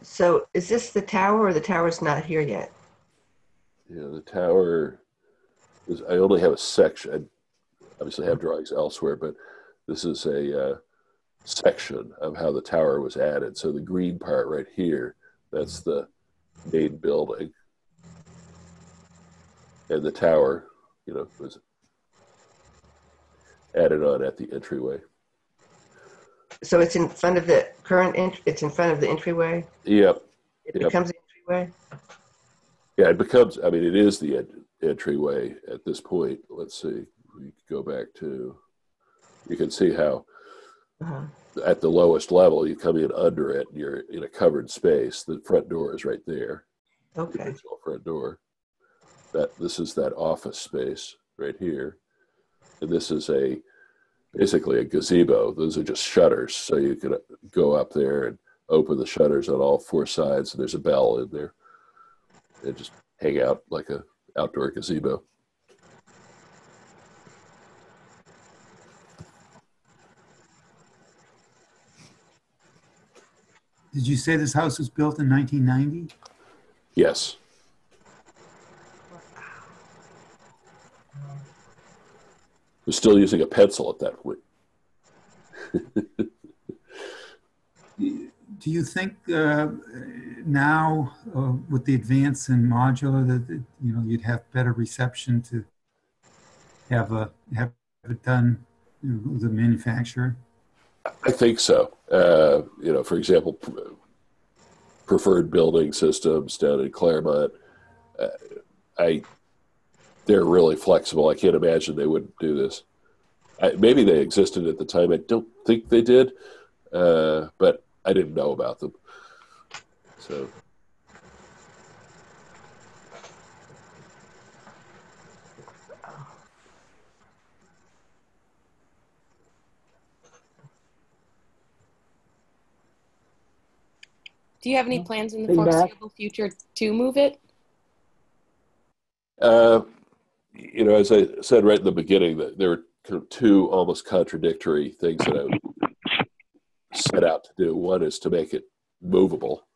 So is this the tower or the tower's not here yet? Yeah, the tower is, I only have a section. I obviously have drawings elsewhere, but this is a section of how the tower was added. So the green part right here, that's the main building. And the tower, was added on at the entryway. So it's in front of the it's in front of the entryway? Yep, It yep. becomes the entryway? Yeah, it becomes, I mean, it is the entryway at this point. Let's see, we go back to, you can see how Uh-huh. at the lowest level, you come in under it and you're in a covered space. The front door is right there, the Okay. original front door. This is that office space right here. And this is basically a gazebo. Those are just shutters. So you can go up there and open the shutters on all four sides. And there's a bell in there. And just hang out like a outdoor gazebo. Did you say this house was built in 1990? Yes. We're still using a pencil at that point. Do you think now, with the advance in modular, that you'd have better reception to have it done with the manufacturer? I think so. For example, preferred building systems down in Claremont, they're really flexible. I can't imagine they wouldn't do this. Maybe they existed at the time. I don't think they did, but I didn't know about them. So. Do you have any plans in the foreseeable future to move it? As I said right in the beginning, that there were kind of two almost contradictory things that I set out to do. One is to make it movable,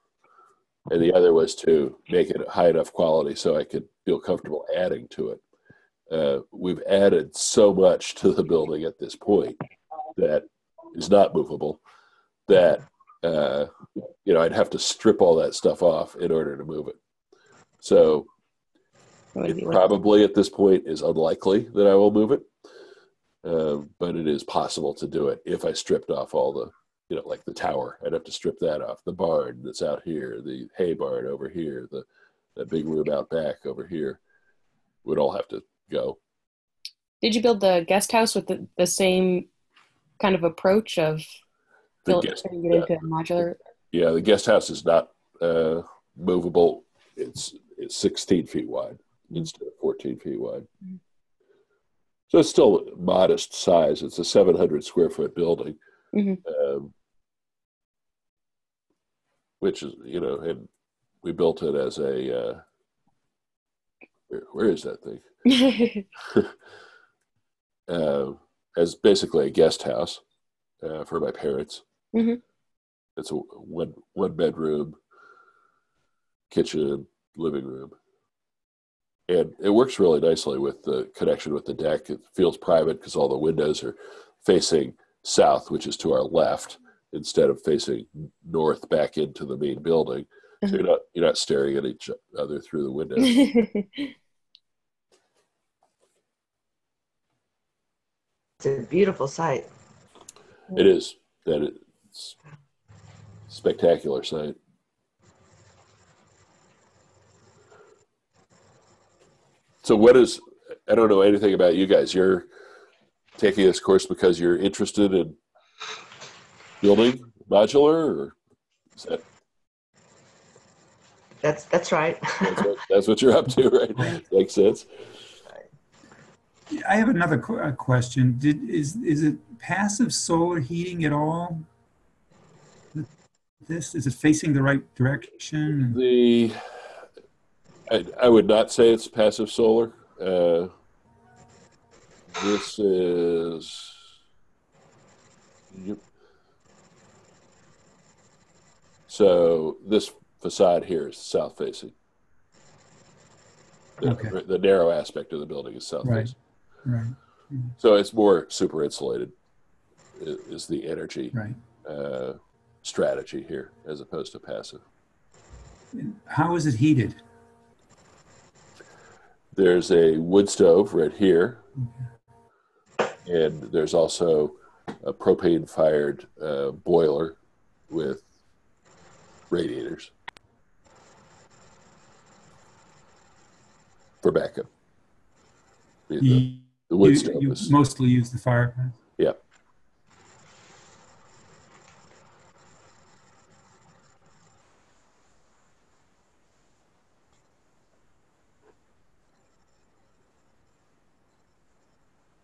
and the other was to make it high enough quality so I could feel comfortable adding to it. We've added so much to the building at this point that is not movable that I'd have to strip all that stuff off in order to move it. So it probably at this point is unlikely that I will move it, but it is possible to do it if I stripped off all the, like the tower. I'd have to strip that off. The barn that's out here, the hay barn over here, that big room out back over here would all have to go. Did you build the guest house with the same kind of approach of turning it into modular? Yeah, the guest house is not movable. It's 16 feet wide instead of 14 feet wide. So it's still a modest size. It's a 700 square foot building, which is, and we built it as a, where is that thing? As basically a guest house for my parents. It's a one bedroom, kitchen, living room. And it works really nicely with the connection with the deck. It feels private because all the windows are facing south, which is to our left, instead of facing north back into the main building. So you're not staring at each other through the windows. It's a beautiful site. It is. It's a spectacular site. So I don't know anything about you guys. You're taking this course because you're interested in building modular, or is that? That's right. That's what you're up to, right? Makes sense. I have another question. Is it passive solar heating at all? Is it facing the right direction? I would not say it's passive solar. This is. So this facade here is south facing. Okay. The narrow aspect of the building is south Right. facing. Right. So it's more super insulated is the energy Right. strategy here as opposed to passive. How is it heated? There's a wood stove right here, and there's also a propane-fired boiler with radiators for backup. The wood stove You is, mostly use the fireplace? yeah.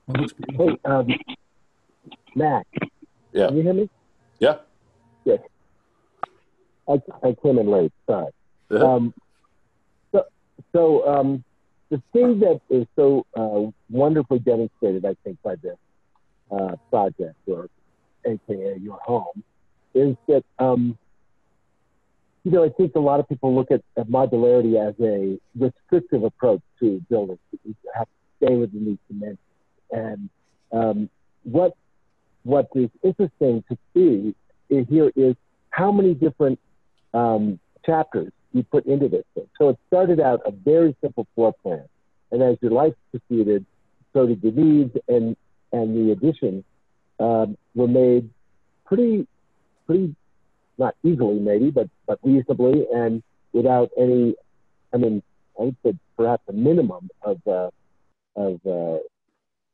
It looks beautiful. Hey, Matt, Yeah. can you hear me? Yeah. Yes. I came in late, sorry. Uh-huh. The thing that is so wonderfully demonstrated, I think, by this project, or AKA your home, is that, I think a lot of people look at modularity as a restrictive approach to buildings. You have to stay within these dimensions. And what is interesting to see here is how many different chapters you put into this thing. So it started out a very simple floor plan, and as your life proceeded, so did the needs and the additions were made pretty not easily maybe, but reasonably and without any. I mean, I would say perhaps a minimum of sort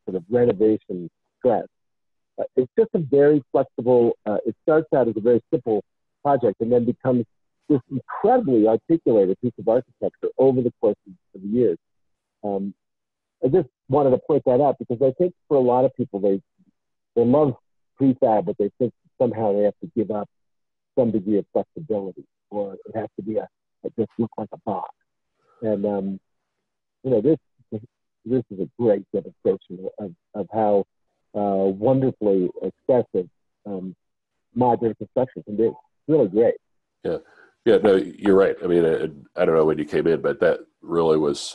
of renovation stress. It's just a very flexible. It starts out as a very simple project and then becomes this incredibly articulated piece of architecture over the course of the years. I just wanted to point that out because I think for a lot of people, they love prefab, but they think somehow they have to give up some degree of flexibility, or it has to be it just look like a box. And this is a great demonstration of how wonderfully expressive modular construction can be. It's really great. Yeah. Yeah, no, you're right. I mean, I don't know when you came in, but that really was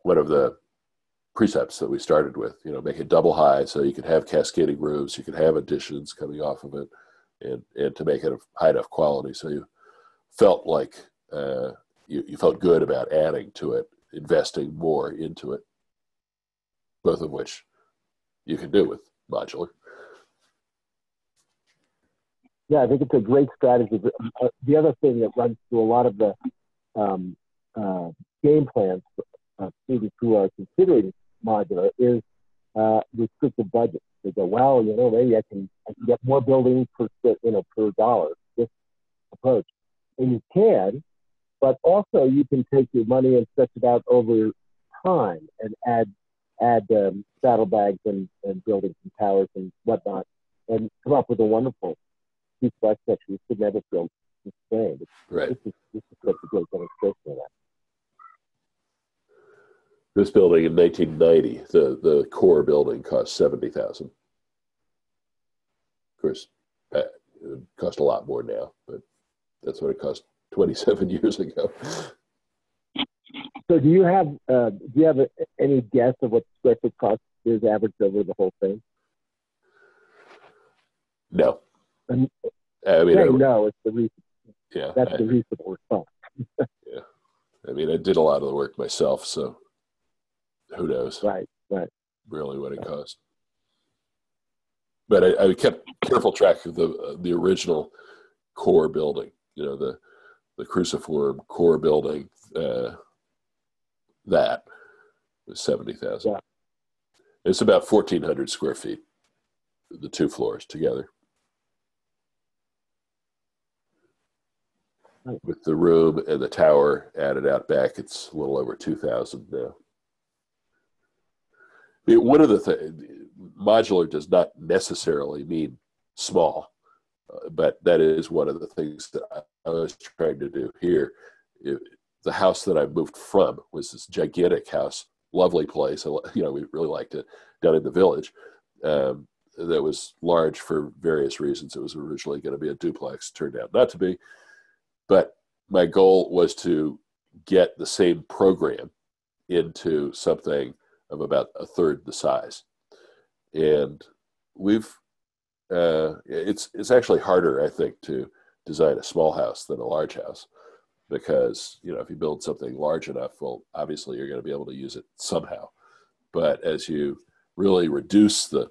one of the precepts that we started with, make it double high so you could have cascading roofs, you could have additions coming off of it, and to make it of high enough quality so you felt like you felt good about adding to it, investing more into it, both of which you can do with modular. Yeah, I think it's a great strategy. The other thing that runs through a lot of the game plans for students who are considering modular is restricted budgets. They go, well, maybe I can get more buildings per dollar. This approach, and you can, but also you can take your money and stretch it out over time and add saddlebags and buildings and towers and whatnot, and come up with a wonderful piece of architecture. You should never feel the same. Right. This is such a great demonstration of that. This building in 1990, the core building cost $70,000. Of course, it would cost a lot more now, but that's what it cost 27 years ago. So, do you have any guess of what square foot cost is averaged over the whole thing? No. And, I mean, no, it's the reason. Yeah, that's the reasonable response. Yeah, I mean, I did a lot of the work myself, so who knows? Right. Really, what it cost. But I kept careful track of the original core building. The cruciform core building. That was 70,000. Yeah. It's about 1,400 square feet, the two floors together. Right. With the room and the tower added out back, it's a little over 2,000 now. One of the things, modular does not necessarily mean small, but that is one of the things that I was trying to do here. The house that I moved from was this gigantic house, lovely place. We really liked it down in the village. that was large for various reasons. It was originally going to be a duplex, turned out not to be. But my goal was to get the same program into something of about a third the size. And it's actually harder, I think, to design a small house than a large house, because, if you build something large enough, well, obviously you're going to be able to use it somehow. But as you really reduce the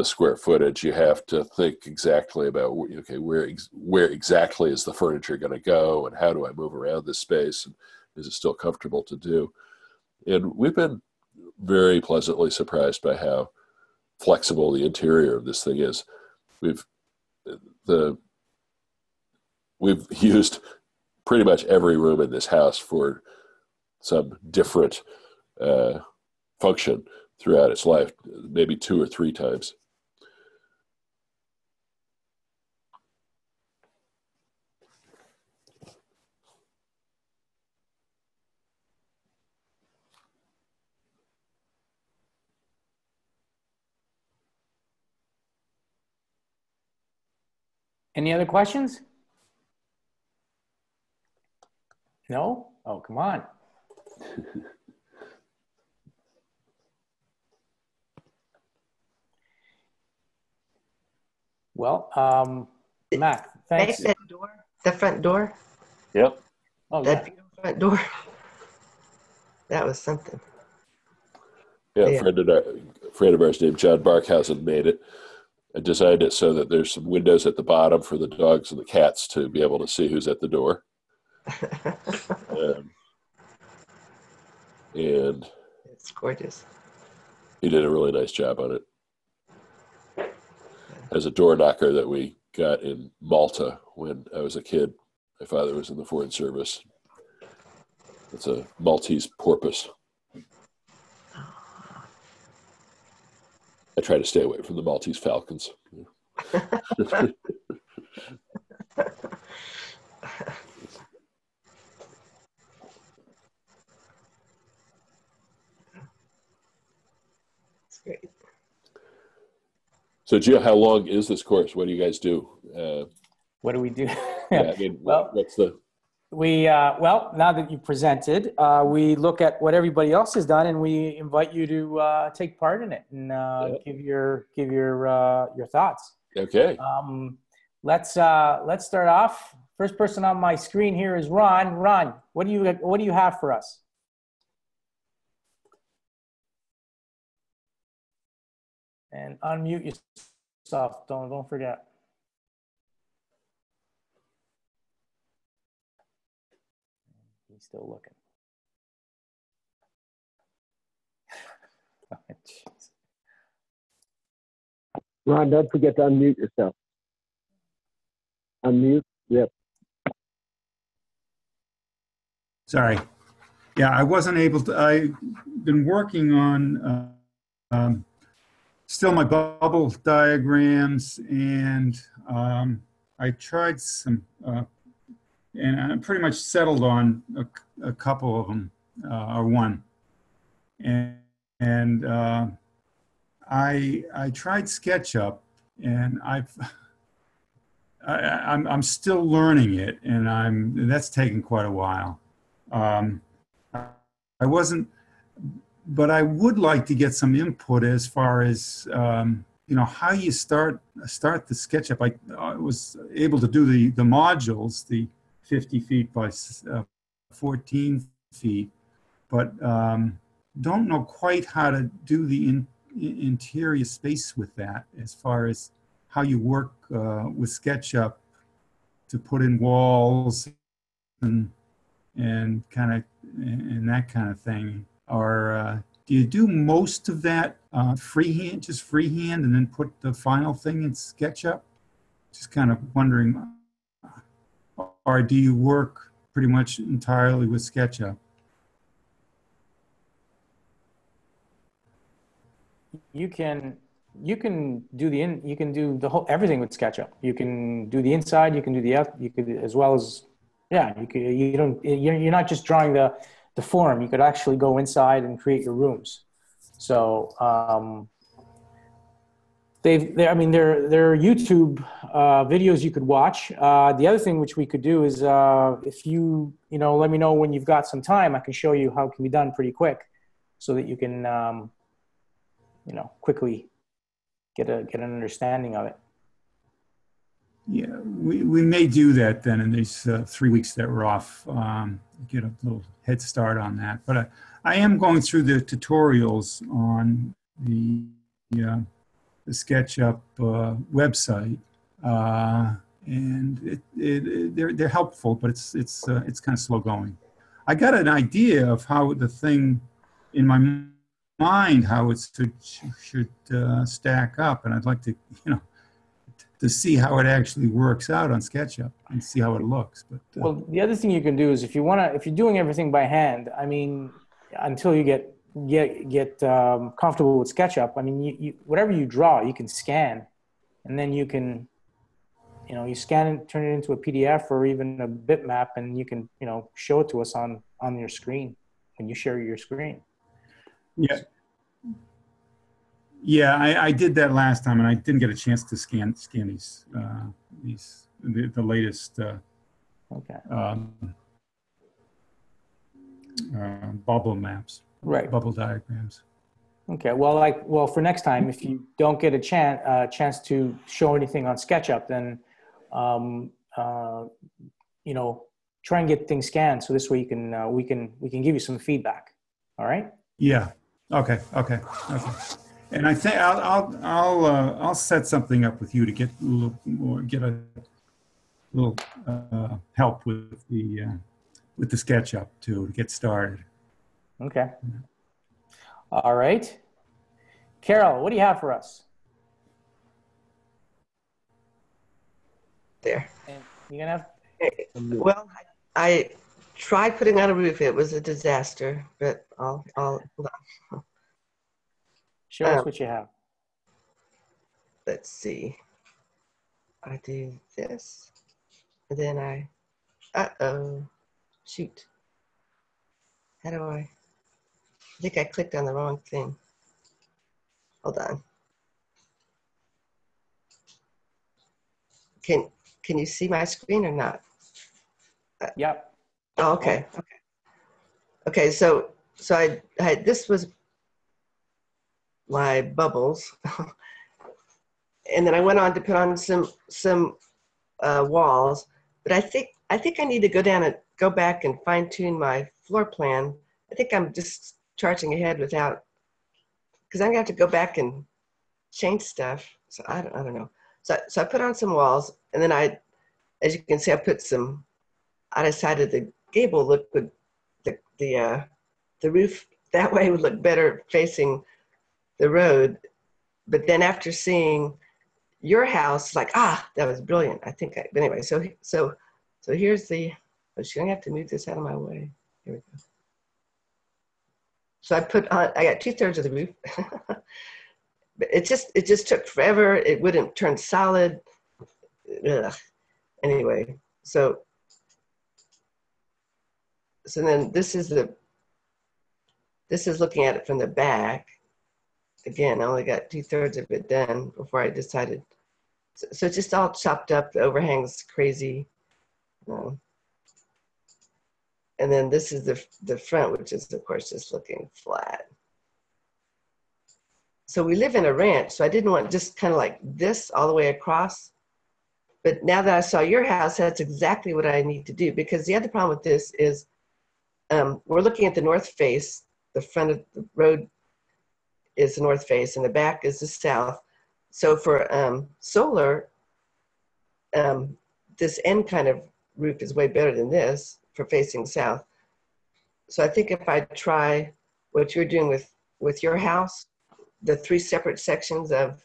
square footage, you have to think exactly about, okay, where exactly is the furniture going to go, and how do I move around this space, and is it still comfortable to do? And we've been very pleasantly surprised by how flexible the interior of this thing is. We've used pretty much every room in this house for some different function throughout its life, maybe 2 or 3 times. Any other questions? No? Oh, come on. Well, Matt, thanks. That door, the front door, Yep. Oh, that yeah. beautiful front door. That was something. Yeah, Yeah. a friend of ours named John Barkhausen made it. I designed it so that there's some windows at the bottom for the dogs and the cats to be able to see who's at the door. And It's gorgeous. he did a really nice job on it. As a door knocker that we got in Malta when I was a kid. My father was in the Foreign Service. It's a Maltese porpoise. I try to stay away from the Maltese falcons. That's great. So, Gio, how long is this course? What do you guys do? What do we do? Yeah, I mean, Well, what's the... well, now that you presented, we look at what everybody else has done, and we invite you to take part in it and give your thoughts. Okay. Let's start off. First person on my screen here is Ron. Ron, what do you have for us? And unmute yourself. Don't forget. He's still looking. Oh, jeez. Ron, don't forget to unmute yourself. Unmute. Yep. Sorry. Yeah, I wasn't able to. I've been working on still my bubble diagrams, and I tried some, and I pretty much settled on a couple of them, or one. And I tried SketchUp, and I'm still learning it, and that's taken quite a while. I wasn't, but I would like to get some input as far as how you start the SketchUp. I was able to do the modules, the 50 feet by 14 feet, but don't know quite how to do the interior space with that, as far as how you work with SketchUp to put in walls and kind of and that kind of thing. Or do you do most of that freehand, just freehand, and then put the final thing in SketchUp? Just kind of wondering. Or do you work pretty much entirely with SketchUp? You can do the whole everything with SketchUp. You can do the inside. You can do the out. You could, as well as, yeah. You're not just drawing the form. You could actually go inside and create your rooms. So I mean, there are YouTube videos you could watch. The other thing which we could do is if you let me know when you've got some time, I can show you how it can be done pretty quick, so that you can quickly get an understanding of it. Yeah, we may do that then in these 3 weeks that we're off. Get a little head start on that. But I am going through the tutorials on the SketchUp website, and they're helpful, but it's kind of slow going. I got an idea of how the thing in my mind how it should stack up, and I'd like to to see how it actually works out on SketchUp and see how it looks. But well, the other thing you can do is if you're doing everything by hand, I mean, until you get comfortable with SketchUp, I mean, you whatever you draw, you can scan, and then you can, you scan it, turn it into a PDF or even a bitmap, and you can, show it to us on your screen when you share your screen. Yeah. Yeah, I did that last time, and I didn't get a chance to scan these the latest bubble maps, right? Bubble diagrams. Okay. Well, for next time, if you don't get a chance to show anything on SketchUp, then try and get things scanned, so this way you can we can give you some feedback. All right. Yeah. Okay. And I think I'll set something up with you to get a little more, get a little help with the SketchUp to get started. Okay. All right. Carol, what do you have for us? There. And you're gonna have. Well, I tried putting on a roof. It was a disaster, but I'll Show us what you have. let's see. I do this, and then shoot. How do I think I clicked on the wrong thing. Hold on. Can you see my screen or not? Yep. Oh, okay. Okay. So I this was my bubbles, and then I went on to put on some walls. But I think I need to go back and fine tune my floor plan. I think I'm just charging ahead without, because I'm gonna have to go back and change stuff. So I don't know. So I put on some walls, and then as you can see, I decided the gable look would, the roof that way would look better facing the road. But then after seeing your house, like, that was brilliant. I think, but anyway, so here's the, I'm gonna have to move this out of my way. Here we go. So I got 2/3 of the roof. But it just took forever. It wouldn't turn solid. Ugh. Anyway, so then this is looking at it from the back. Again, I only got 2/3 of it done before I decided. So it's just all chopped up. The overhang's crazy. And then this is the front, which is of course just looking flat. So we live in a ranch, so I didn't want just kind of like this all the way across. But now that I saw your house, that's exactly what I need to do, because the other problem with this is we're looking at the north face. The front of the road is the north face, and the back is the south. So for solar, this end kind of roof is way better than this for facing south. So I think if I try what you're doing with your house, the 3 separate sections of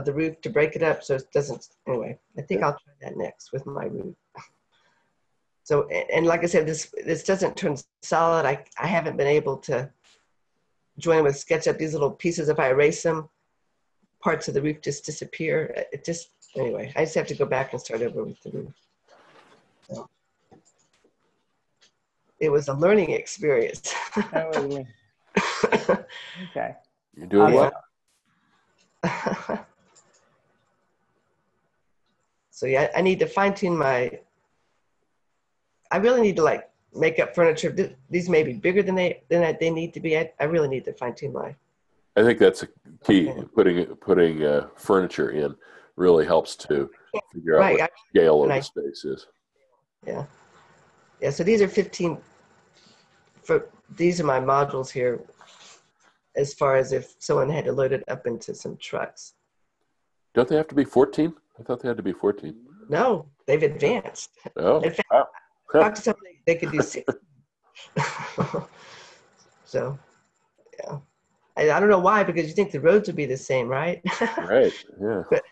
the roof to break it up so it doesn't, anyway, I think I'll try that next with my roof. So, and like I said, this doesn't turn solid. I haven't been able to join with SketchUp. These little pieces, if I erase them, parts of the roof just disappear. Anyway, I just have to go back and start over with the roof. So, it was a learning experience. That was me. Okay. You're doing well. So yeah, I need to fine tune I really need to like make up furniture. These may be bigger than they need to be. I really need to fine tune my. I think that's a key. Okay. Putting furniture in really helps to figure out Right. what scale of the space is. Yeah. Yeah. So these are 15. These are my modules here. As far as if someone had to load it up into some trucks. Don't they have to be 14? I thought they had to be 14. No, they've advanced. Oh, In fact, wow. I talked to somebody, they could do 6. So, yeah. I don't know why, because you think the roads would be the same, right? Right, yeah. But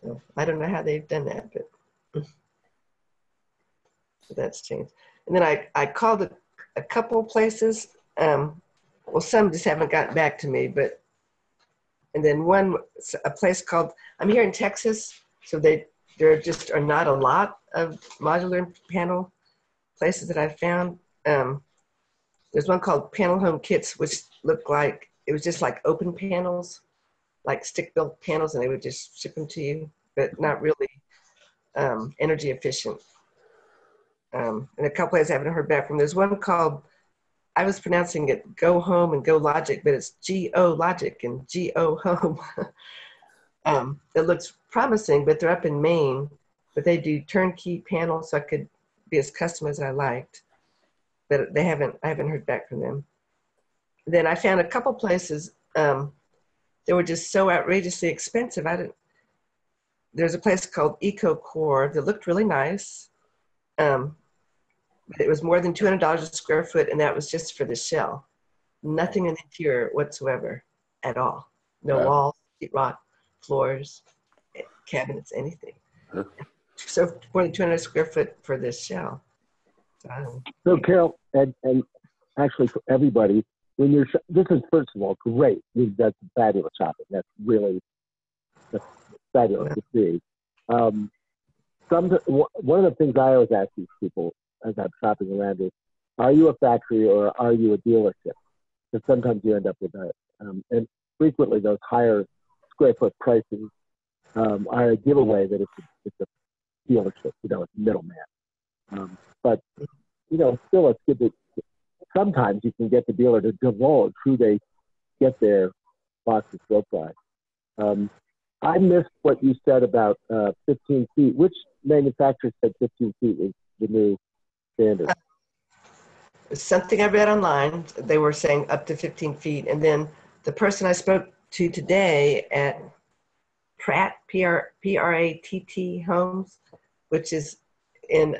so I don't know how they've done that, but so that's changed. And then I called a couple places. Well, some just haven't gotten back to me, but, and then a place called, I'm here in Texas, so there just are not a lot of modular panel places that I've found. There's one called Panel Home Kits, which looked like, it was just like open panels, like stick-built panels, and they would just ship them to you, but not really energy efficient. And a couple places I haven't heard back from. There's one called, I was pronouncing it Go Home and Go Logic, but it's G-O Logic and G-O Home. It looks promising, but they're up in Maine, but they do turnkey panels, so I could be as custom as I liked. But I haven't heard back from them. Then I found a couple places, they were just so outrageously expensive. There's a place called Eco Core that looked really nice. It was more than $200 a square foot, and that was just for the shell. Nothing in the interior whatsoever at all. No Wow. walls, sheetrock, floors, cabinets, anything. Huh. So more than 200 square foot for this shell. So Carol, and actually for everybody, when this is first of all great. That's fabulous shopping. That's fabulous to see. One of the things I always ask these people as I'm shopping around is, are you a factory or are you a dealership? Because sometimes you end up with and frequently those higher square foot prices are a giveaway that it's a dealership, it's a middleman. But still it's good that sometimes you can get the dealer to divulge who they get their boxes built by. I missed what you said about 15 feet. Which manufacturer said 15 feet is the new standard? Something I read online, they were saying up to 15 feet. And then the person I spoke to today at Pratt, P-R-A-T-T Homes, which is in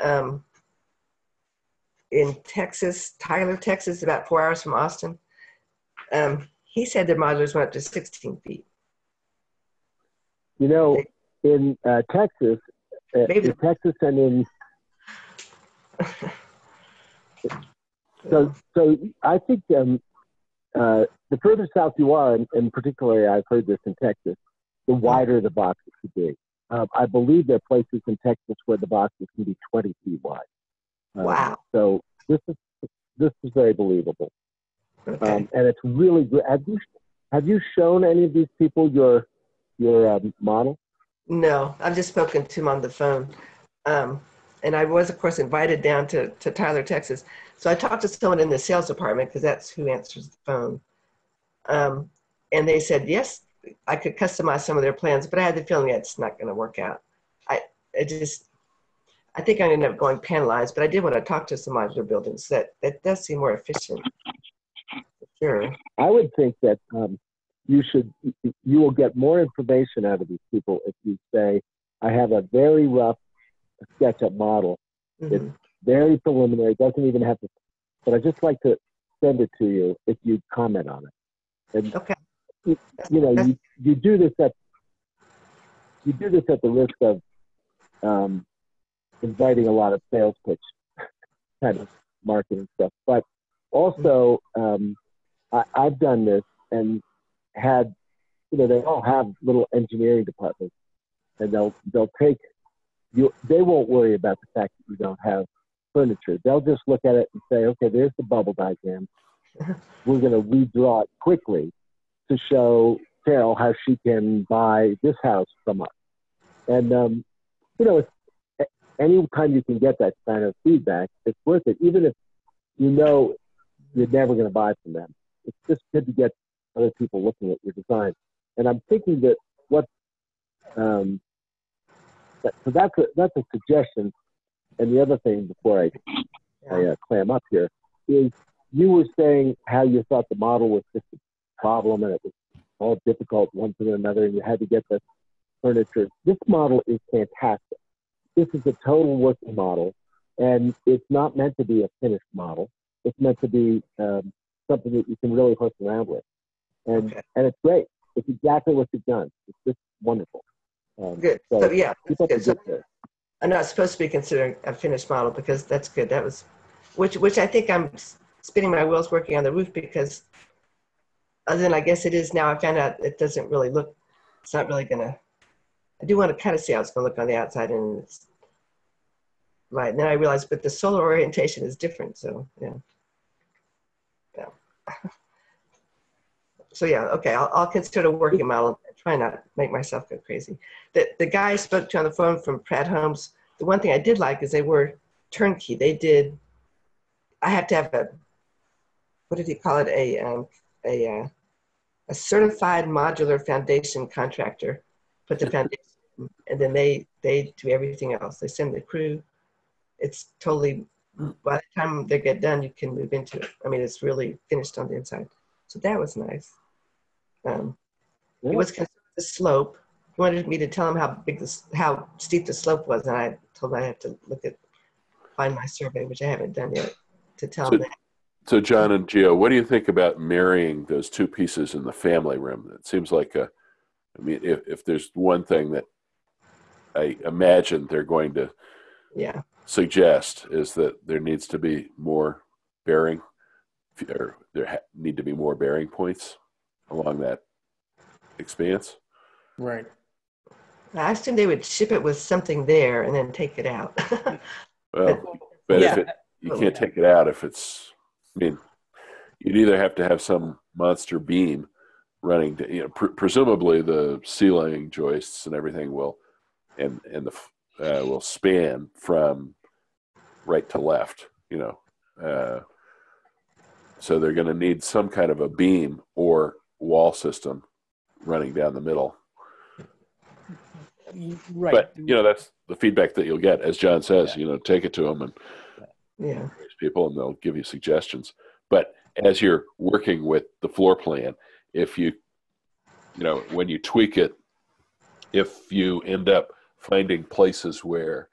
Texas, Tyler, Texas, about 4 hours from Austin. He said their modulars went up to 16 feet. In Texas, in Texas and in so I think the further south you are, and particularly I've heard this in Texas, the wider the boxes should be. I believe there are places in Texas where the boxes can be 20 feet wide. Wow! So this is very believable, and it's really good. Have you shown any of these people your model? No, I've just spoken to him on the phone. And I was, of course, invited down to Tyler, Texas. So I talked to someone in the sales department, because that's who answers the phone. And they said, yes, I could customize some of their plans, but I had the feeling it's not going to work out. I think I ended up going panelized, but I did want to talk to some modular buildings. That does seem more efficient. For sure. I would think that you will get more information out of these people if you say, I have a very rough SketchUp model. Mm-hmm. It's very preliminary, doesn't even have to, but I'd just like to send it to you if you comment on it. And, okay. You do this at the risk of inviting a lot of sales pitch kind of marketing stuff. But also, I've done this and had, they all have little engineering departments, and they'll take you. They won't worry about the fact that you don't have furniture. They'll just look at it and say, okay, there's the bubble diagram. We're going to redraw it quickly to show Carol how she can buy this house from us. And, you know, any time you can get that kind of feedback, it's worth it, even if you know you're never going to buy from them. It's just good to get other people looking at your design. And I'm thinking that so that's a suggestion. And the other thing before I clam up here is you were saying how you thought the model was just a problem and it was all difficult one thing or another and you had to get the furniture. This model is fantastic. This is a total working model, and it's not meant to be a finished model. It's meant to be something that you can really hook around with. And it's great. It's exactly what you've done. It's just wonderful. Good. So yeah, keep up good. the good work. I'm not supposed to be considering a finished model because that's good. That was, which I think I'm spinning my wheels working on the roof because other than I guess it is now, I found out it doesn't really look, it's not really gonna, I do want to kind of see how it's gonna look on the outside and it's, right. And then I realized, but the solar orientation is different. So yeah. So yeah, okay, I'll consider a working model and try not to make myself go crazy. The guy I spoke to on the phone from Pratt Homes, the one thing I did like is they were turnkey. They did, I have to have a, what did he call it? A certified modular foundation contractor put the foundation, and then they do everything else. They send the crew. It's totally, by the time they get done, you can move into it. I mean, it's really finished on the inside. So that was nice. He was concerned with the slope. He wanted me to tell him how steep the slope was, and I told him I have to find my survey, which I haven't done yet, to tell him that. So John and Gio, what do you think about marrying those two pieces in the family room? It seems like I mean, if there's one thing that I imagine they're going to suggest is that there needs to be more bearing, or need to be more bearing points along that expanse. Right. I assumed they would ship it with something there and then take it out. Well, but if you can't take it out if it's, I mean, you'd either have to have some monster beam running to, you know, presumably the ceiling joists and everything will, and will span from right to left, you know. So they're going to need some kind of a beam or wall system running down the middle. Right. But, you know, that's the feedback that you'll get. As John says, you know, take it to them and raise people and they'll give you suggestions. But as you're working with the floor plan, if you know, when you tweak it, if you end up finding places where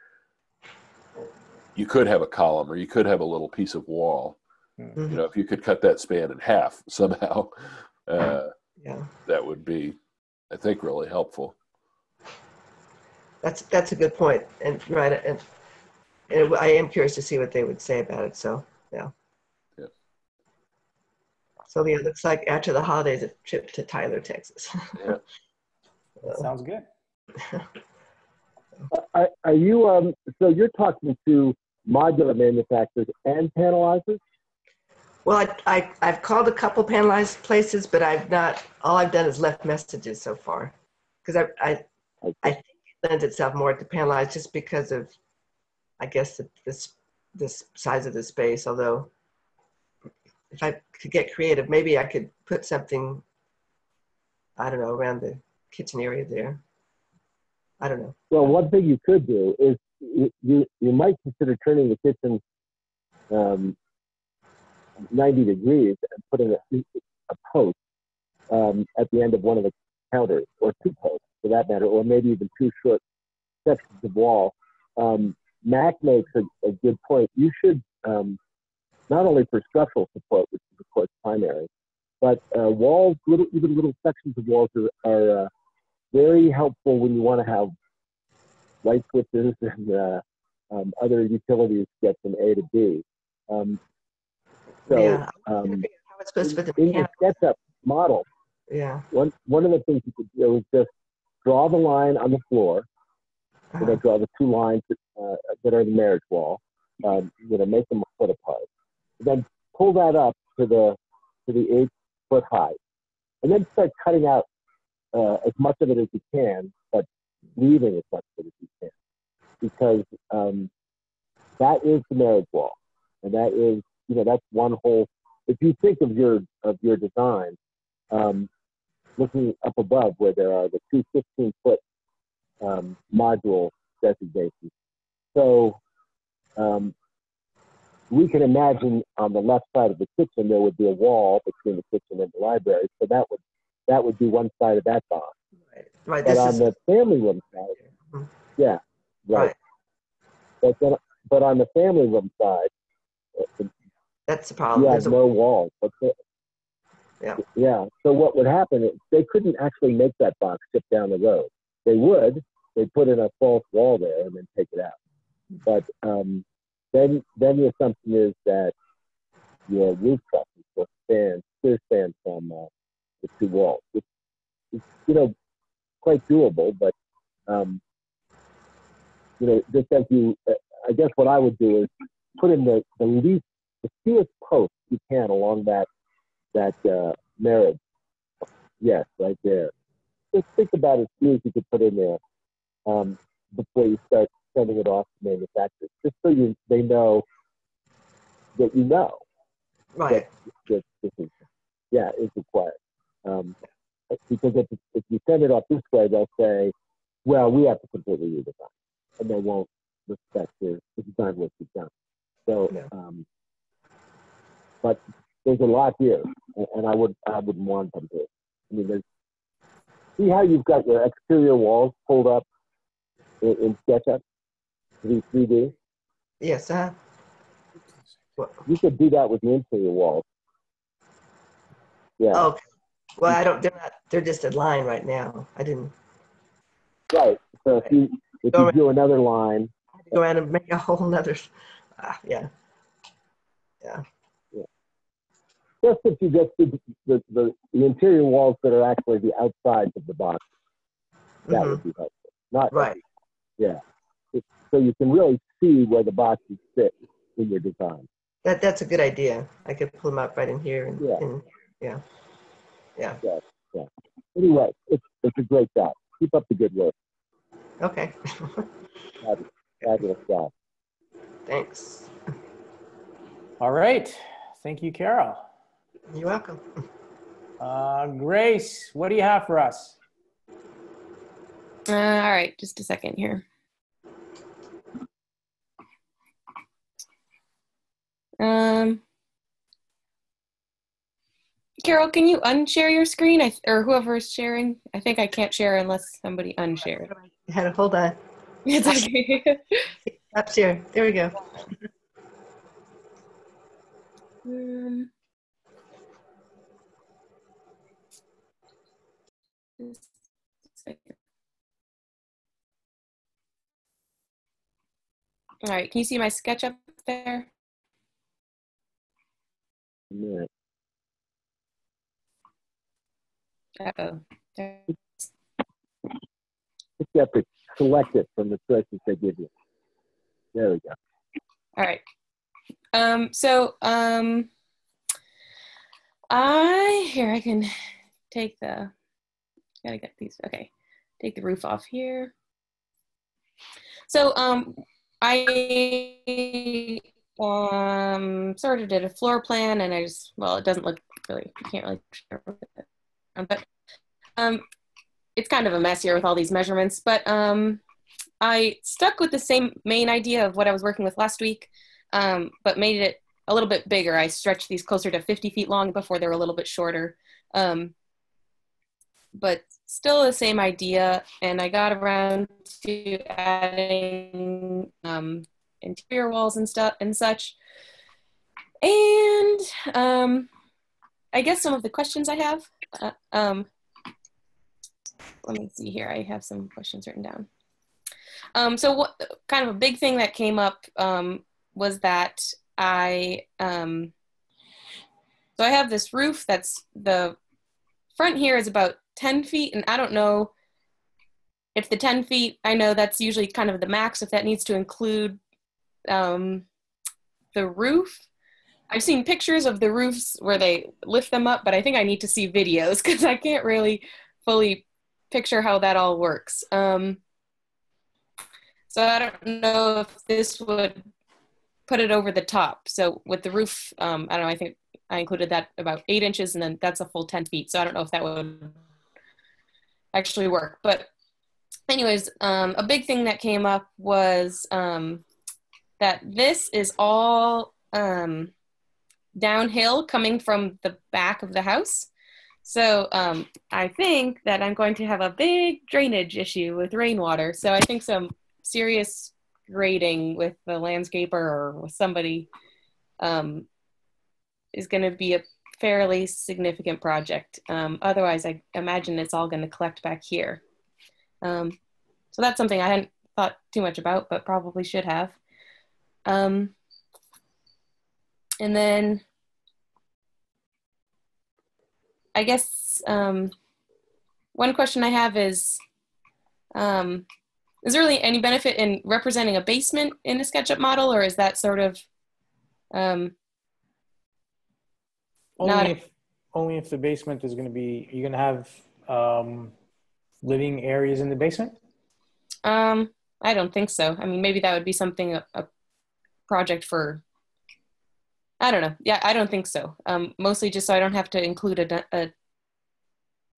you could have a column or you could have a little piece of wall, you know, if you could cut that span in half somehow, that would be, I think, really helpful. That's a good point, and right, and I am curious to see what they would say about it. So yeah. So yeah, it looks like after the holidays, a trip to Tyler, Texas. That sounds good. Are you so you're talking to modular manufacturers and panelizers? Well, I've called a couple panelized places, but all I've done is left messages so far, because I think it lends itself more to panelized just because of, I guess, this size of the space. Although if I could get creative, maybe I could put something, I don't know, around the kitchen area there. I don't know. Well, one thing you could do is you might consider turning the kitchen 90 degrees and putting a post at the end of one of the counters, or two posts for that matter, or maybe even two short sections of wall. Mac makes a good point. You should, not only for structural support, which is of course primary, but walls, even little sections of walls are very helpful when you want to have light switches and other utilities get from A to B. In your SketchUp model, one of the things you could do is just draw the line on the floor. Draw the two lines that are in the marriage wall. Make them a foot apart. Then pull that up to the 8 foot height, and then start cutting out as much of it as you can, but leaving as much of it as you can, because that is the marriage wall, and that is, that's one whole. If you think of your design, looking up above where there are the two 15-foot module designations, so we can imagine on the left side of the kitchen there would be a wall between the kitchen and the library, so that would be one side of that box. Right. But on the family room side, yeah, right. But on the family room side, that's the problem. You have no walls. Yeah. So what would happen is they couldn't actually make that box sit down the road. They'd put in a false wall there and then take it out. But then the assumption is that your roof trusses will clear stand from the two walls. It's quite doable, but just as I guess what I would do is put in the fewest posts you can along that marriage. Yes, right there. Just think about as few as you could put in there before you start sending it off to manufacturers, just so they know that right. that this is required. Because if you send it off this way, they'll say, well, we have to completely redesign, and they won't respect the design work you've done. So, but there's a lot here, and I wouldn't want them to. I mean, see how you've got your exterior walls pulled up in SketchUp, 3D? Yes, You could do that with the interior walls. Yeah. Okay. Well, I don't. They're just a line right now. I didn't. Right. So if you do another line, go around and make a whole nother. Yeah. Just if you just do the interior walls that are actually the outsides of the box, that would be helpful. Not right. Yeah. So you can really see where the boxes fit in your design. That's a good idea. I could pull them up right in here. Yeah. Anyway, it's a great job. Keep up the good work. Okay. Fabulous job. Thanks. All right. Thank you, Carol. You're welcome. Grace, what do you have for us? All right, just a second here. Carol, can you unshare your screen? Or whoever is sharing? I think I can't share unless somebody unshared. Hold on. It's okay. Up share. There we go. Just a second. All right, can you see my sketch up there? Yeah. Uh-oh. You have to select it from the choices they give you. There we go. All right. I can take gotta get these, okay. Take the roof off here. So, I sort of did a floor plan, and it doesn't look really, you can't really share with it. But it's kind of a mess here with all these measurements, but I stuck with the same main idea of what I was working with last week, but made it a little bit bigger. I stretched these closer to 50 feet long before they were a little bit shorter. But still the same idea, and I got around to adding interior walls and stuff and such. And I guess some of the questions I have, let me see here. I have some questions written down. So what kind of a big thing that came up was that so I have this roof that's the front here is about 10 feet, and I don't know if the 10 feet, I know that's usually kind of the max, if that needs to include the roof. I've seen pictures of the roofs where they lift them up, but I think I need to see videos because I can't really fully picture how that all works. So I don't know if this would put it over the top. So with the roof, I don't know, I think I included that about 8 inches, and then that's a full 10 feet. So I don't know if that would actually work. But anyways, a big thing that came up was that this is all downhill coming from the back of the house. So I think that I'm going to have a big drainage issue with rainwater. So I think some serious grading with the landscaper or with somebody is going to be a fairly significant project. Otherwise, I imagine it's all going to collect back here. So that's something I hadn't thought too much about, but probably should have. And then I guess one question I have is there really any benefit in representing a basement in a SketchUp model, or is that sort of Only if the basement is going to be, you're going to have living areas in the basement? I don't think so. I mean, maybe that would be something, a project for, I don't know. Yeah, I don't think so. Mostly just so I don't have to include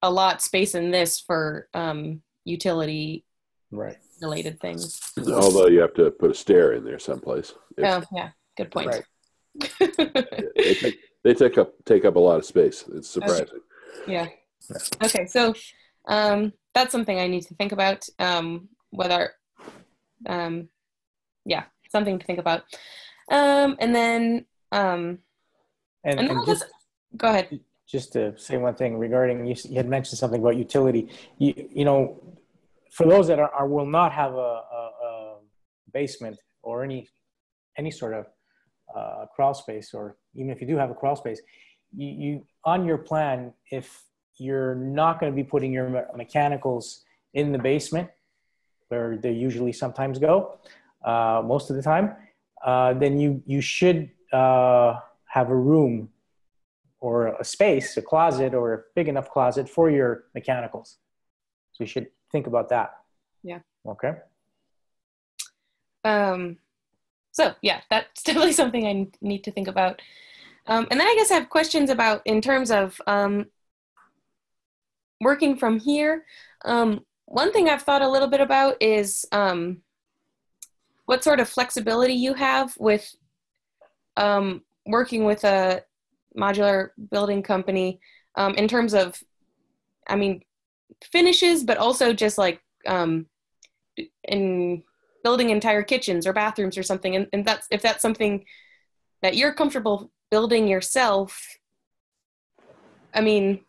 a lot space in this for utility related things. Although you have to put a stair in there someplace. Oh, yeah. Good point. Right. They take up a lot of space. It's surprising. Okay. Yeah. Okay. So that's something I need to think about. Whether, yeah, something to think about. And then, and just, go ahead. Just to say one thing regarding, you had mentioned something about utility. You know, for those that will not have a basement or any sort of crawl space, or even if you do have a crawl space, you on your plan, if you're not going to be putting your mechanicals in the basement where they usually sometimes go, most of the time, then you should have a room or a space, a closet, or a big enough closet for your mechanicals. So you should think about that. Yeah. Okay. So yeah, that's definitely something I need to think about. And then I guess I have questions about, in terms of working from here. One thing I've thought a little bit about is what sort of flexibility you have with working with a modular building company in terms of, I mean, finishes, but also just like in building entire kitchens or bathrooms or something. And that's, if that's something that you're comfortable building yourself, I mean,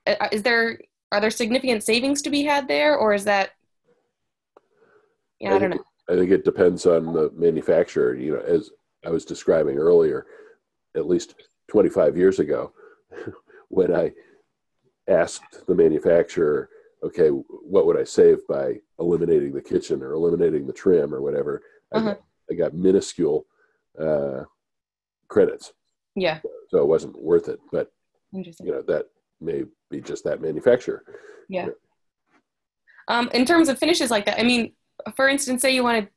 are there significant savings to be had there, or is that, yeah, I don't know. I think it depends on the manufacturer. You know, as I was describing earlier, at least 25 years ago, when I asked the manufacturer, okay, what would I save by eliminating the kitchen or eliminating the trim or whatever, I got minuscule credits. Yeah. So it wasn't worth it. But, interesting. You know, that may be just that manufacturer. Yeah. In terms of finishes like that, I mean, for instance, say you wanted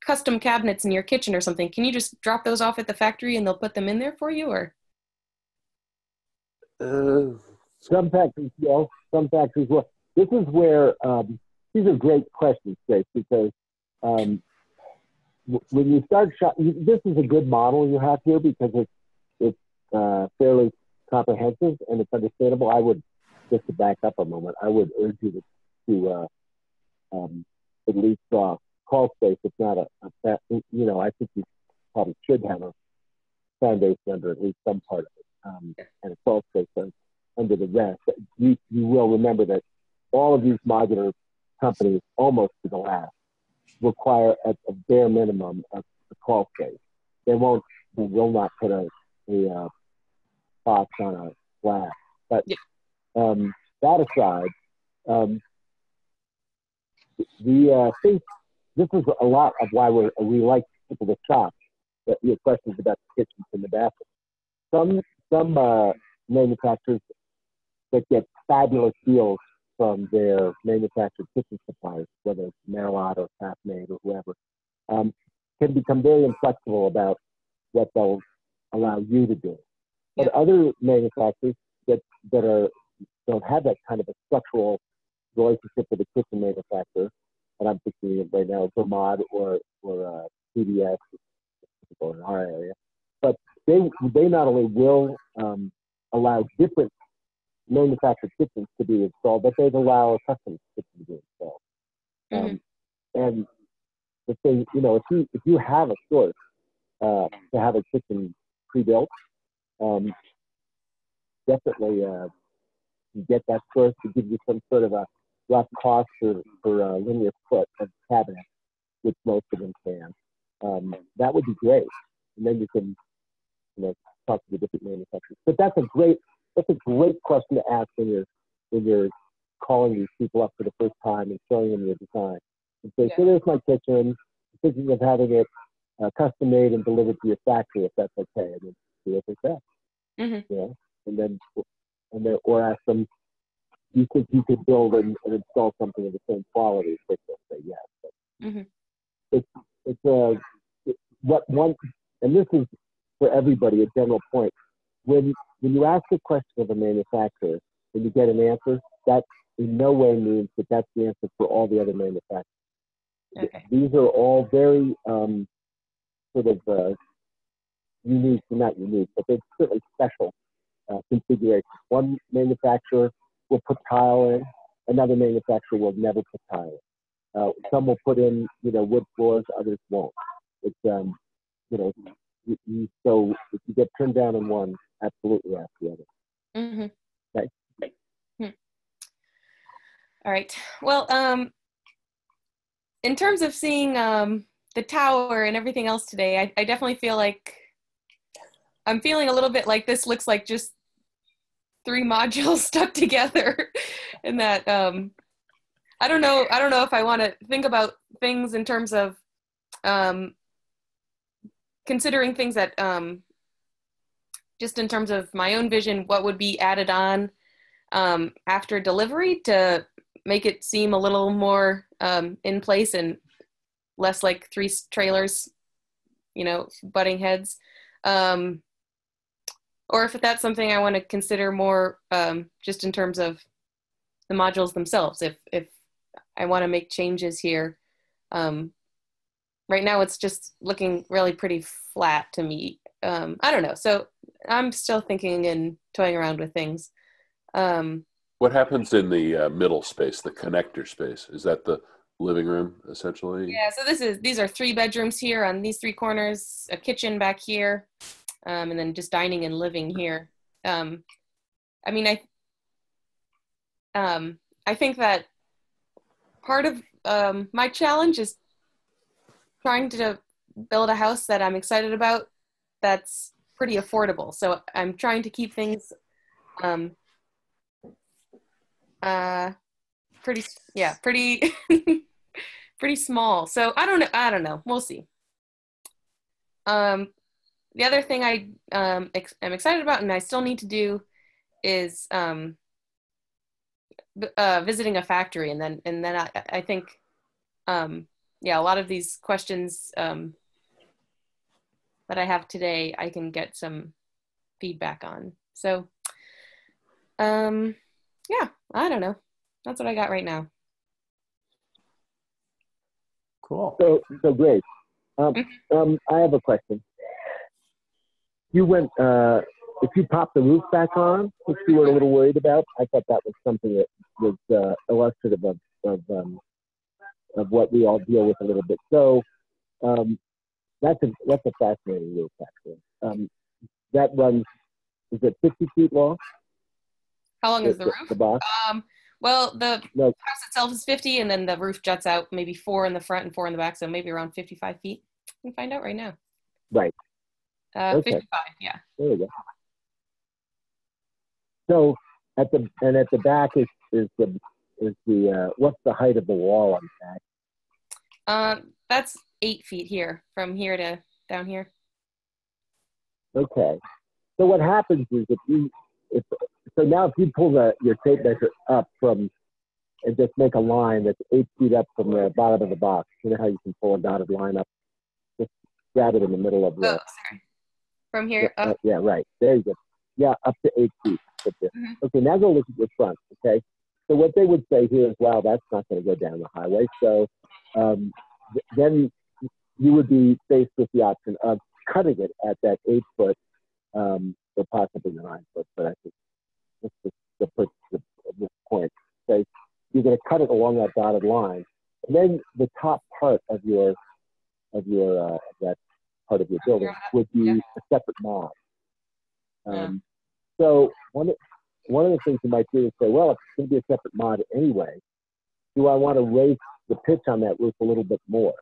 custom cabinets in your kitchen or something, can you just drop those off at the factory and they'll put them in there for you, or? Some factories, yes. Some factories will. This is where, these are great questions, Grace, because when you start this is a good model you have here because it's fairly comprehensive and it's understandable. I would, just to back up a moment, I would urge you to at least draw crawl space. It's not I think you probably should have a foundation under at least some part of it, and a crawl space under the rest. You will remember that all of these modular companies, almost to the last, require at a bare minimum a crawl space. They will not put a box on a slab. But that aside, the thing, this is a lot of why we like people to shop. Your questions about the kitchens and the bathrooms. Some manufacturers that get fabulous deals from their manufactured kitchen suppliers, whether it's Marriott or Fastmade or whoever, can become very inflexible about what they'll allow you to do. But other manufacturers that don't have that kind of a structural relationship with the kitchen manufacturer, and I'm thinking of right now Vermont or CBS or in our area, but they not only will allow different manufactured kitchens to be installed, but they'd allow a custom kitchen to be installed. And the thing, if you have a source to have a kitchen pre-built, definitely get that source to give you some sort of a rough cost for a linear foot of cabinet, which most of them can. That would be great, and then you can talk to the different manufacturers. But that's a great question to ask when you're calling these people up for the first time and showing them your design. And say, so there's my kitchen. I'm thinking of having it custom made and delivered to your factory, if that's okay. And then see what they say. And then or ask them, do you think you could build and install something of the same quality? If they'll say yes. But and this is for everybody a general point. When you ask a question of a manufacturer and you get an answer, that in no way means that that's the answer for all the other manufacturers. Okay. These are all very sort of unique, not unique, but they're certainly special configurations. One manufacturer will put tile in, another manufacturer will never put tile in. Some will put in, wood floors, others won't. It's, so if you get turned down on one, absolutely ask the other. Okay. All right. Well, in terms of seeing the tower and everything else today, I definitely feel like I'm feeling a little bit like this looks like just 3 modules stuck together, and that I don't know if I want to think about things in terms of considering things that just in terms of my own vision, what would be added on after delivery to make it seem a little more in place and less like 3 trailers, butting heads. Or if that's something I want to consider more just in terms of the modules themselves, if I want to make changes here. Right now it's just looking really pretty flat to me. I don't know. So I'm still thinking and toying around with things. What happens in the middle space, the connector space? Is that the living room essentially? Yeah, so these are 3 bedrooms here on these 3 corners, a kitchen back here. And then just dining and living here. I think that part of my challenge is trying to build a house that I'm excited about that's pretty affordable. So I'm trying to keep things pretty pretty small. So I don't know. We'll see. The other thing I am excited about and I still need to do is visiting a factory, and then I think a lot of these questions that I have today I can get some feedback on. So I don't know. That's what I got right now. Cool. So great. I have a question. You went, if you pop the roof back on, which you were a little worried about, I thought that was something that was illustrative of what we all deal with a little bit. So that's a fascinating roof, actually. That runs, is it 50 feet long? How long is the roof? The box? Well, the house itself is 50, and then the roof juts out maybe 4 in the front and 4 in the back, so maybe around 55 feet. We can find out right now. Right. Okay. 55, yeah. There you go. So at the back is the what's the height of the wall on the back? That's 8 feet here, from here to down here. Okay. So what happens is if you pull your tape measure up from and just make a line that's 8 feet up from the bottom of the box. You know how you can pull a dotted line up? Just grab it in the middle of the. Oh, sorry. From here yeah, up. yeah, right. There you go. Yeah, up to 8 feet. Okay, now go look at your front. Okay, so what they would say here is, well, that's not going to go down the highway. So then you would be faced with the option of cutting it at that 8 foot, or possibly the 9 foot. But I think that's the point. So you're going to cut it along that dotted line, and then the top part of that part of your building would be a separate mod. So one of the things you might do is say, well, if it's going to be a separate mod anyway, do I want to raise the pitch on that roof a little bit more?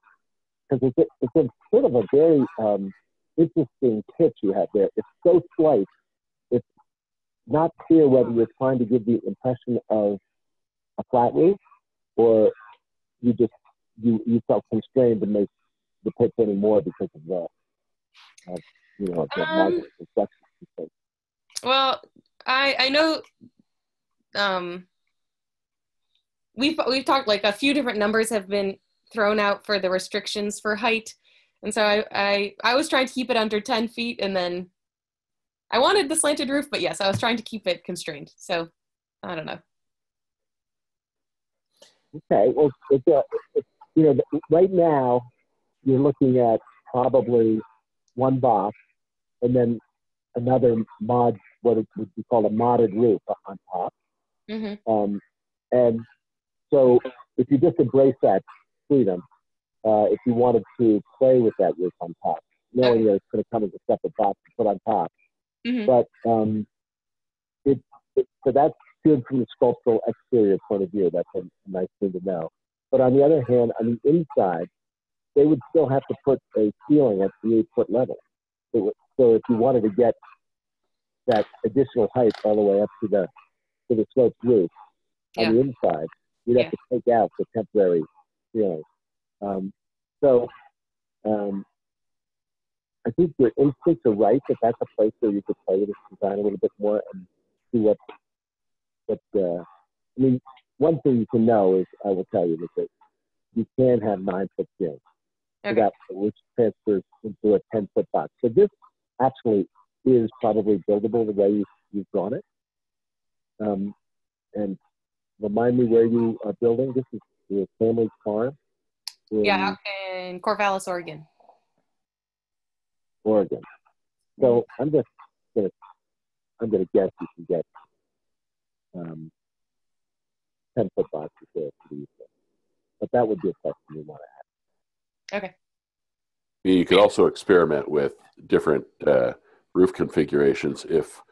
Because it's a sort of a very interesting pitch you have there. It's so slight, it's not clear whether you're trying to give the impression of a flat roof or you felt constrained to make the pitch anymore because of the margin construction. Well, I know we've talked, like, a few different numbers have been thrown out for the restrictions for height, and so I was trying to keep it under 10 feet, and then I wanted the slanted roof, but yes, I was trying to keep it constrained. So I don't know. Okay, well, right now you're looking at probably one box and then another mod, what would be called a modded roof on top. Mm-hmm. And so if you just embrace that freedom, if you wanted to play with that roof on top, knowing that it's going to come as a separate box to put on top. Mm-hmm. But so that's good from the sculptural exterior point of view. That's a nice thing to know. But on the other hand, on the inside, they would still have to put a ceiling at the 8 foot level. So if you wanted to get that additional height all the way up to the sloped roof on the inside, you'd have to take out the temporary ceiling. I think your instincts are right that that's a place where you could play with this design a little bit more and see what I mean, one thing you can know is, I will tell you, that you can have 9 foot ceilings, which transfers into a 10 foot box. So this actually is probably buildable the way you've drawn it. And remind me where you are building. This is your family's farm. In Corvallis, Oregon. So I'm gonna guess you can get 10 foot boxes there for these things. But that would be a question we want to have. Okay. You could also experiment with different roof configurations if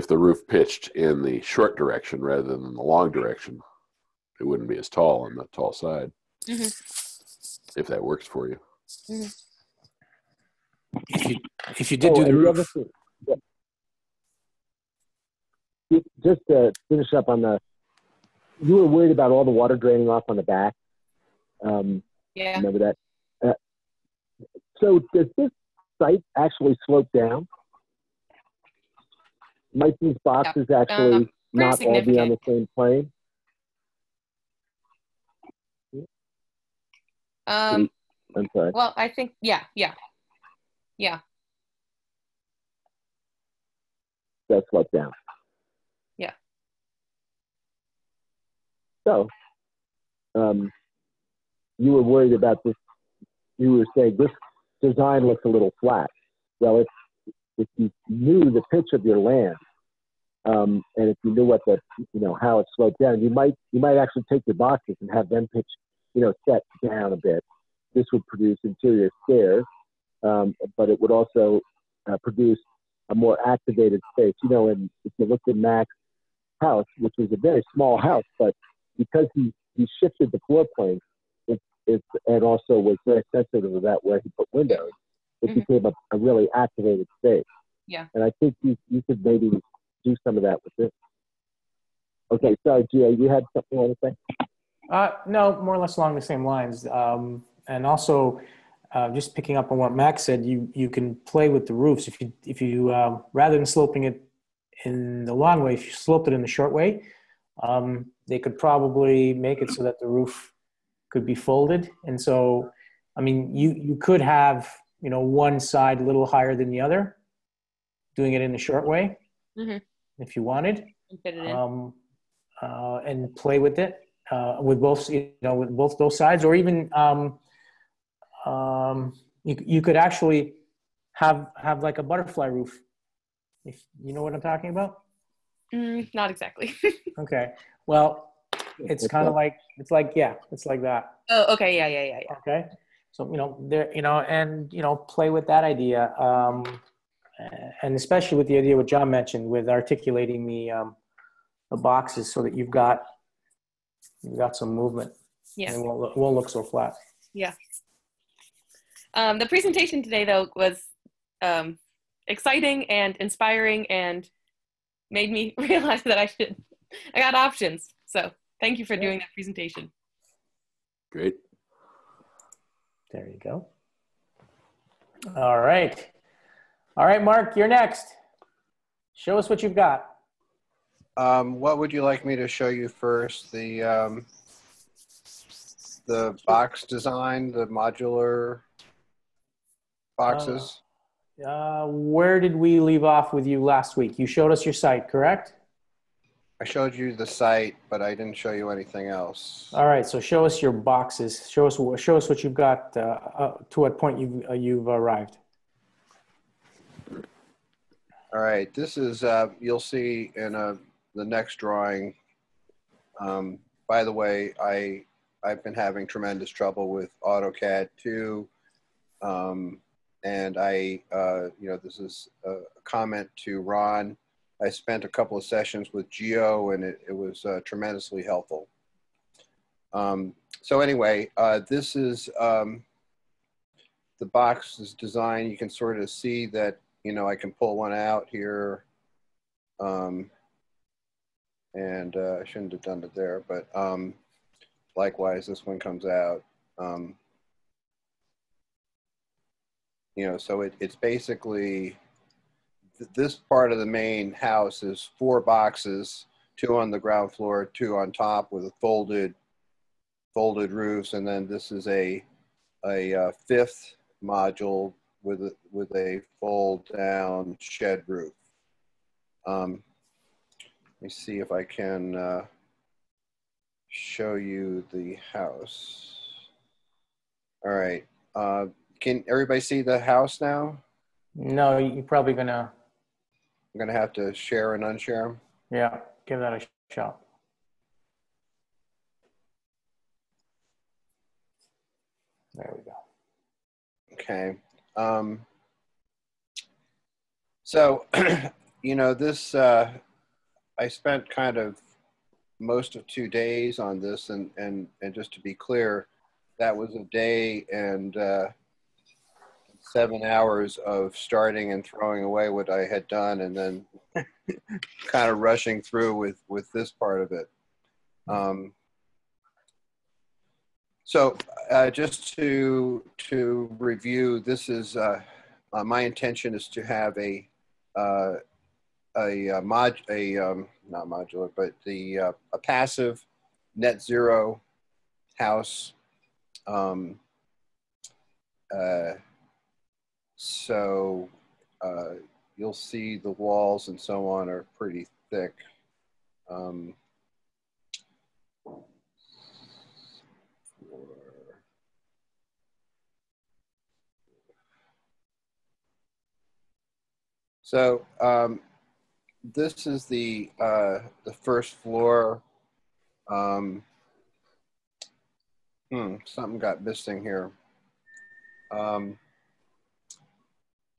the roof pitched in the short direction rather than the long direction. It wouldn't be as tall on the tall side. Mm-hmm. If that works for you. Mm-hmm. If you did do the roof. Just to finish up on you were worried about all the water draining off on the back. Remember that? So does this site actually slope down? Might these boxes actually not all be on the same plane? I'm sorry. Well, I think, yeah. That slope down. Yeah. So, you were worried about this. You were saying this design looks a little flat. Well, if you knew the pitch of your land, and if you knew how it sloped down, you might actually take your boxes and have them pitch, set down a bit. This would produce interior stairs, but it would also produce a more activated space. And if you looked at Mac's house, which was a very small house, but because he shifted the floor plane, and also was very sensitive about where he put windows, it became a really activated space. Yeah. And I think you could maybe do some of that with this. Okay, sorry, Gio, you had something you want to say? No, more or less along the same lines. And also, just picking up on what Max said, you can play with the roofs. If you rather than sloping it in the long way, if you sloped it in the short way, they could probably make it so that the roof could be folded. And so, I mean, you could have, you know, one side a little higher than the other, doing it in the short way, if you wanted, And fit it in. and play with it with both, you know, with both those sides, or even you could actually have like a butterfly roof, if you know what I'm talking about. Not exactly. Okay. Well, it's kind of like, it's like that. Oh, okay. Yeah. Okay. So, you know, there, you know, and, you know, play with that idea. And especially with the idea what John mentioned with articulating the boxes so that you've got some movement. Yeah. And it won't look so flat. Yeah. The presentation today, though, was exciting and inspiring and made me realize that I got options. So thank you for doing that presentation. Great. There you go. All right. All right, Mark, you're next. Show us what you've got. What would you like me to show you first? The box design, the modular boxes? Where did we leave off with you last week? You showed us your site, correct? I showed you the site, but I didn't show you anything else. All right, so show us your boxes. Show us what you've got, to what point you've arrived. All right, this is, you'll see in the next drawing. By the way, I've been having tremendous trouble with AutoCAD too. And you know, this is a comment to Ron. I spent a couple of sessions with Geo, and it was tremendously helpful. So anyway, this is the box's design. You can sort of see that, you know, I can pull one out here. And I shouldn't have done it there, but likewise, this one comes out. You know, so it's basically, this part of the main house is 4 boxes, 2 on the ground floor, 2 on top with a folded roofs, and then this is a 5th module with a fold down shed roof. Let me see if I can show you the house. All right. Can everybody see the house now? No, you're probably gonna. I'm gonna have to share and unshare them. Yeah, give that a shot. There we go. Okay. So, you know, this, I spent kind of most of 2 days on this, and just to be clear, that was a day and 7 hours of starting and throwing away what I had done, and then kind of rushing through with this part of it. So just to review, this is my intention is to have not modular, but a passive net zero house. So you'll see the walls and so on are pretty thick. So this is the first floor. Something got missing here.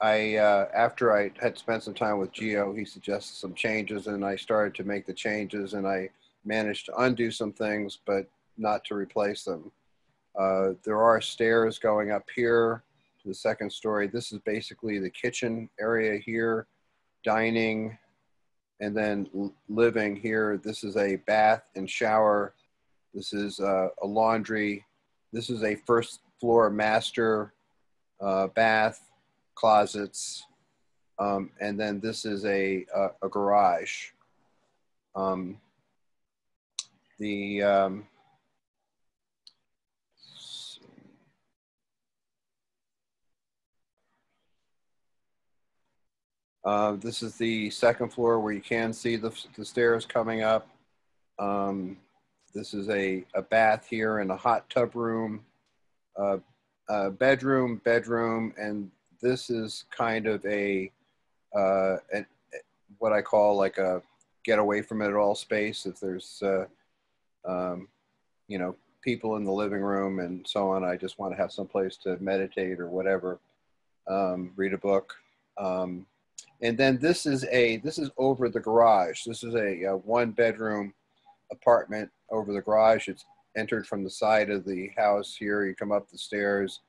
After I had spent some time with Geo, he suggested some changes, and I started to make the changes, and I managed to undo some things, but not to replace them. There are stairs going up here to the second story. This is basically the kitchen area here, dining, and then living here. This is a bath and shower. This is a laundry. This is a first floor master bath, closets, and then this is a garage. the this is the second floor where you can see the stairs coming up. This is a bath here and a hot tub room, bedroom, and this is kind of what I call like a get away from it all space. If there's, you know, people in the living room and so on, I just want to have some place to meditate or whatever, read a book. And then this is over the garage. This is a one bedroom apartment over the garage. It's entered from the side of the house here. You come up the stairs.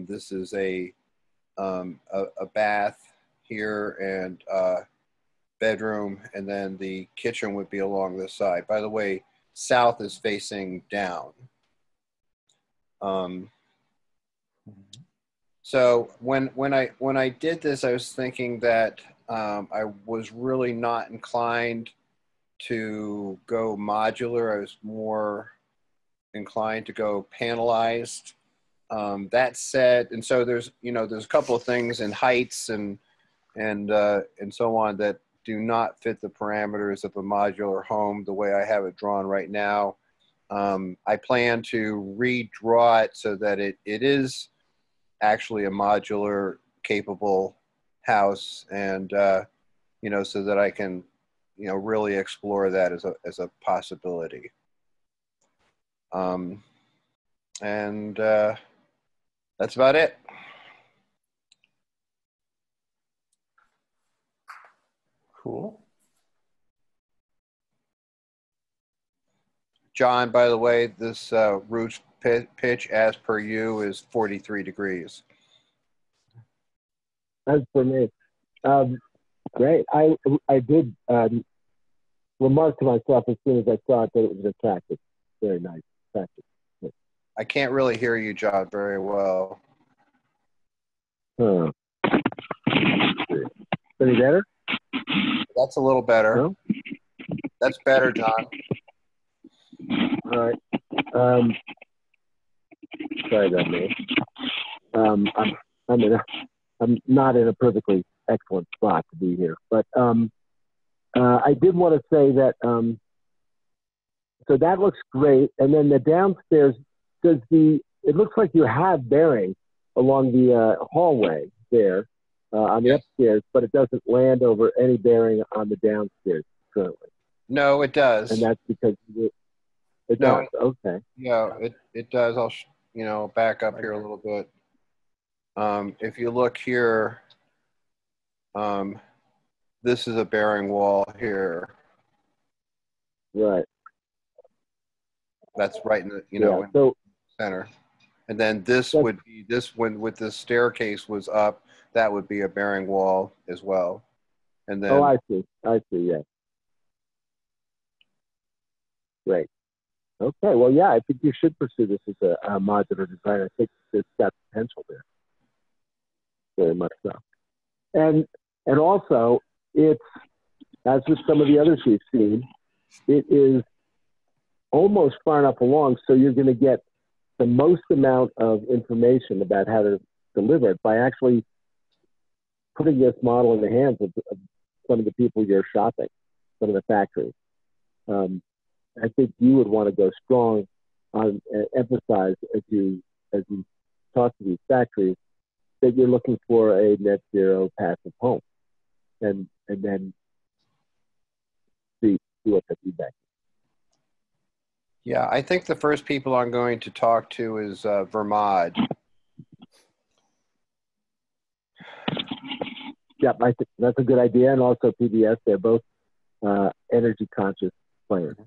This is a bath here and bedroom, and then the kitchen would be along this side. By the way, south is facing down. So when I did this, I was thinking that I was really not inclined to go modular. I was more inclined to go panelized. That said, and so there's a couple of things in heights and so on that do not fit the parameters of a modular home the way I have it drawn right now. I plan to redraw it so that it is actually a modular capable house, and so that I can really explore that as a possibility. And that's about it. Cool. John, by the way, this roof pitch as per you is 43 degrees. As for me, great. I did remark to myself as soon as I saw it that it was attractive. Very nice, attractive. I can't really hear you, John, very well. Any better? That's a little better. No? That's better, John. All right. Sorry about me. I'm not in a perfectly excellent spot to be here, but I did want to say that. So that looks great, and then the downstairs it looks like you have bearing along the hallway there on the upstairs, but it doesn't land over any bearing on the downstairs currently. No, it does. And that's because it does. Okay. Yeah, it does. I'll back up here a little bit. If you look here, this is a bearing wall here. Right. That's right in the center. And then this would be when with the staircase was up, that would be a bearing wall as well. And then I see. Yeah. Great. Okay. Well, yeah, I think you should pursue this as a modular design. I think it's got potential there. Very much so. And also, it's, as with some of the others we've seen, it is almost far enough along so you're going to get the most amount of information about how to deliver it by actually putting this model in the hands of some of the people you're shopping, some of the factories. I think you would want to go strong on emphasize as you talk to these factories that you're looking for a net zero passive home, and then see what the feedback is. Yeah, I think the first people I'm going to talk to is Vermod. Yeah, I think that's a good idea, and also PBS. They're both energy conscious players.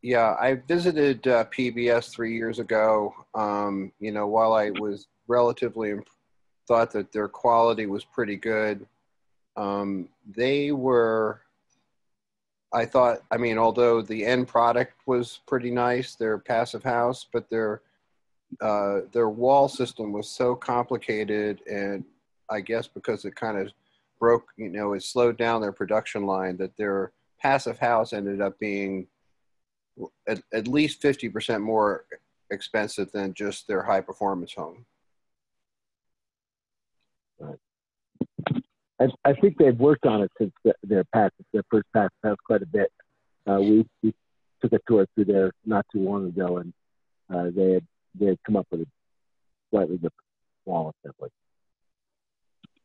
Yeah, I visited PBS 3 years ago. While I was relatively thought that their quality was pretty good, they were. I thought, although the end product was pretty nice, their passive house, but their wall system was so complicated, and I guess because it kind of broke, it slowed down their production line, that their passive house ended up being at least 50% more expensive than just their high performance home. I think they've worked on it since their first pass quite a bit. We took a tour through there not too long ago, and they had come up with a slightly different wall assembly.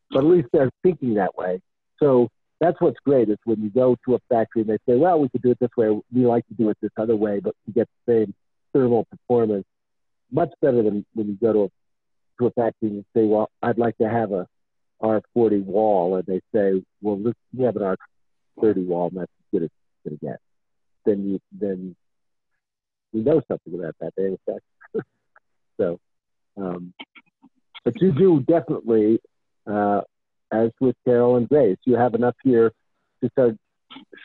But at least they're thinking that way. So that's what's great is when you go to a factory and they say, well, we could do it this way. We like to do it this other way, but you get the same thermal performance. Much better than when you go to a factory and you say, well, I'd like to have a R40 wall, and they say, well, we have an R30 wall, and that's as good as it's going to get. Then you know something about that manufacturer. So, but you do definitely, as with Carol and Grace, you have enough here to start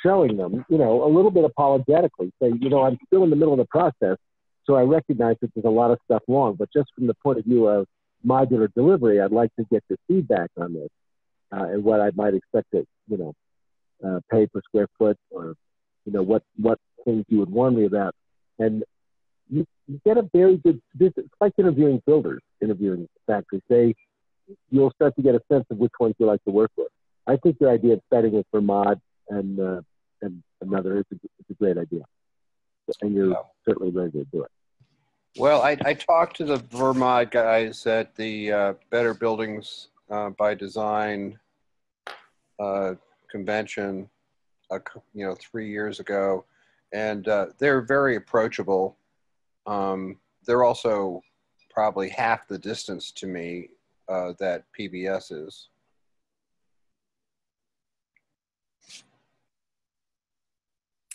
showing them, a little bit apologetically. Say, I'm still in the middle of the process, so I recognize that there's a lot of stuff wrong, but just from the point of view of modular delivery, I'd like to get your feedback on this and what I might expect to, pay per square foot, or, what things you would warn me about. And you get a very good, it's like interviewing builders, interviewing factories. You'll start to get a sense of which ones you like to work with. I think your idea of starting with Vermont and another is a great idea. And you're certainly ready to do it. Well, I talked to the Vermont guys at the Better Buildings by Design convention, 3 years ago, and they're very approachable. They're also probably half the distance to me that PBS is.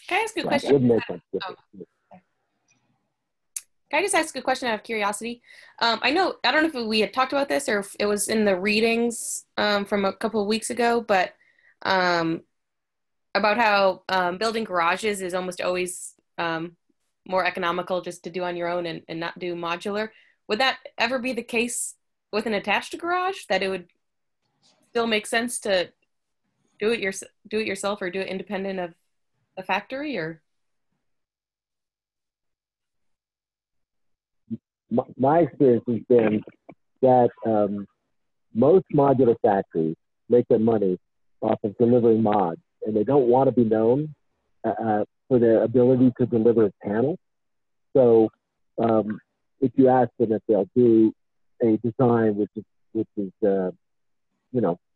Can I ask a Right. question? Wouldn't make much difference. Can I just ask a question out of curiosity? I don't know if we had talked about this or if it was in the readings from a couple of weeks ago, but about how building garages is almost always more economical just to do on your own and not do modular. Would that ever be the case with an attached garage, that it would still make sense to do it yourself or do it independent of a factory? Or my experience has been that most modular factories make their money off of delivering mods, and they don't want to be known for their ability to deliver a panel. So if you ask them if they'll do a design which is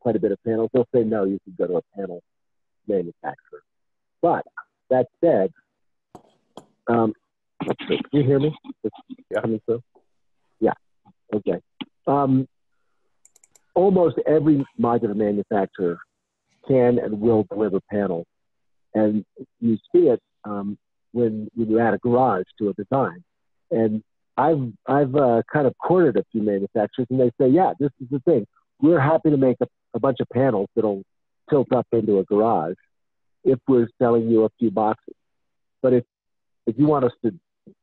quite a bit of panels, they'll say no, you can go to a panel manufacturer. But that said, can you hear me? Yeah. Coming through? Yeah. Okay. Almost every modular manufacturer can and will deliver panels, and you see it when you add a garage to a design. And I've kind of cornered a few manufacturers, and they say, yeah, this is the thing. We're happy to make a bunch of panels that'll tilt up into a garage if we're selling you a few boxes. But if you want us to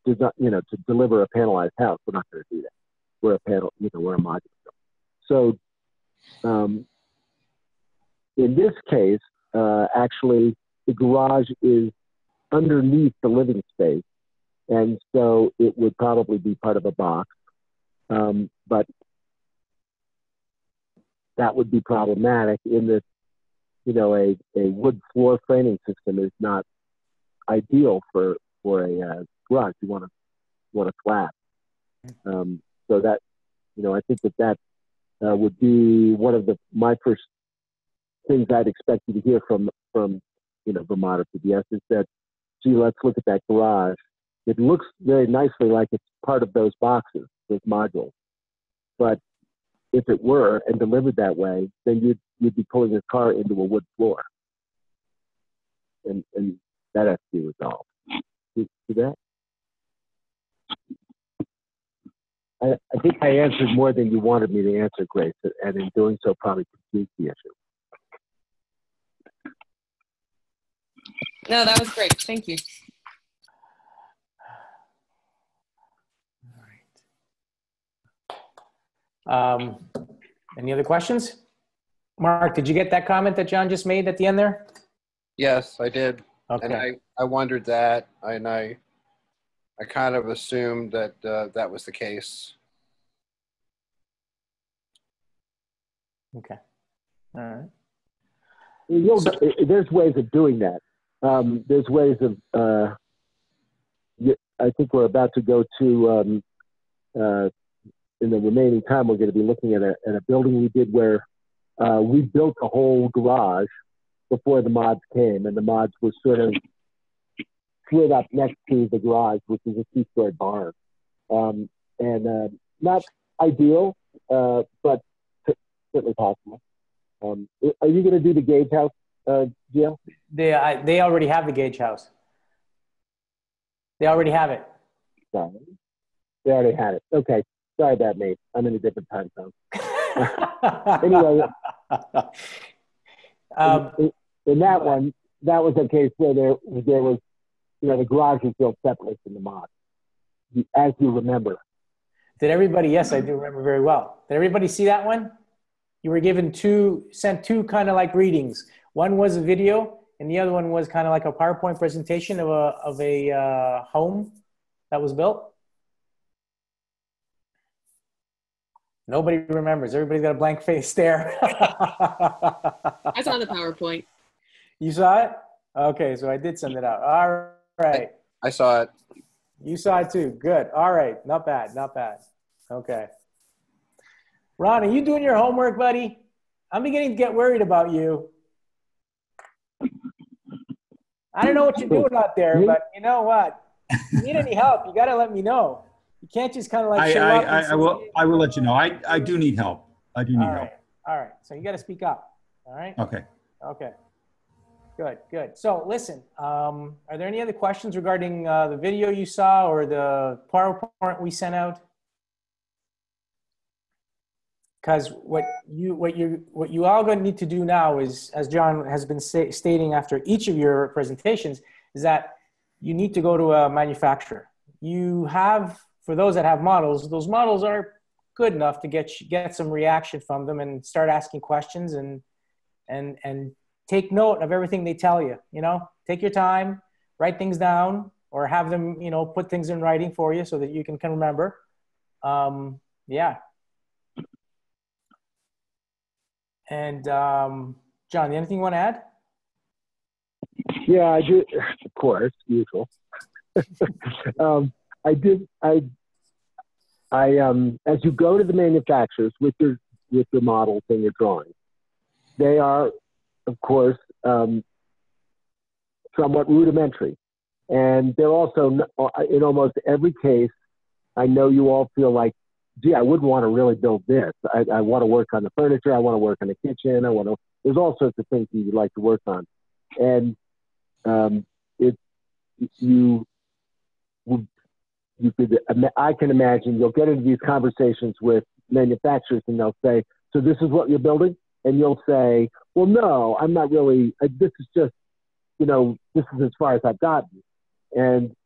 design, to deliver a panelized house, we're not going to do that. We're a panel, we're a modular. So in this case, actually, the garage is underneath the living space, and so it would probably be part of a box. But that would be problematic in that, a wood floor framing system is not ideal for a garage. You want a flat. So that, I think that would be one of my first things I'd expect you to hear from Vermont or PBS is that, gee, let's look at that garage. It looks very nicely like it's part of those boxes, those modules. But if it were and delivered that way, then you'd be pulling your car into a wood floor. And that has to be resolved. See that? I think I answered more than you wanted me to answer, Grace, and in doing so probably confused the issue. no, that was great. Thank you. All right. Any other questions? Mark, did you get that comment that John just made at the end there? Yes, I did. Okay. And I wondered that, and I I kind of assumed that that was the case. Okay. All right. There's ways of doing that. There's ways of, I think we're about to go to, in the remaining time, we're going to be looking at a building we did where we built a whole garage before the mods came, and the mods were sort of slid up next to the garage, which is a two-story barn. Not ideal, but certainly possible. Are you going to do the Gage house, Gio? They already have the Gage house. They already have it. Sorry. They already had it. Okay. Sorry about me. I'm in a different time zone. Anyway, in that one, that was a case where there was, the garage was built separately from the mod, as you remember. Did everybody? Yes, I do remember very well. Did everybody see that one? You were sent two kind of like readings. One was a video, and the other one was kind of like a PowerPoint presentation of a home that was built. Nobody remembers. Everybody's got a blank face stare. I saw the PowerPoint. You saw it? Okay, so I did send it out. All right. I saw it. You saw it too. Good. All right. Not bad. Not bad. Okay. Ron, are you doing your homework, buddy? I'm beginning to get worried about you. I don't know what you're doing out there, but you know what? If you need any help, you got to let me know. You can't just kind of like show up. I will let you know. I do need help. I do need help. All right. So you got to speak up. All right. Okay. Okay. Good. So listen, are there any other questions regarding the video you saw or the PowerPoint we sent out? Because what you all going to need to do now is, as John has been stating after each of your presentations, is that you need to go to a manufacturer. You have, for those that have models, those models are good enough to get some reaction from them and start asking questions and take note of everything they tell you. Take your time, write things down, or have them, put things in writing for you so that you can remember. Yeah. And John, anything you want to add? Yeah, I do. Of course, usual. I did. As you go to the manufacturers with your models and your drawings, they are, of course, somewhat rudimentary, and they're also in almost every case. I know you all feel like, gee, I wouldn't want to really build this. I want to work on the furniture. I want to work on the kitchen. There's all sorts of things you'd like to work on. And I can imagine you'll get into these conversations with manufacturers and they'll say, so this is what you're building? And you'll say, well, no, I'm not really, this is just, this is as far as I've gotten. And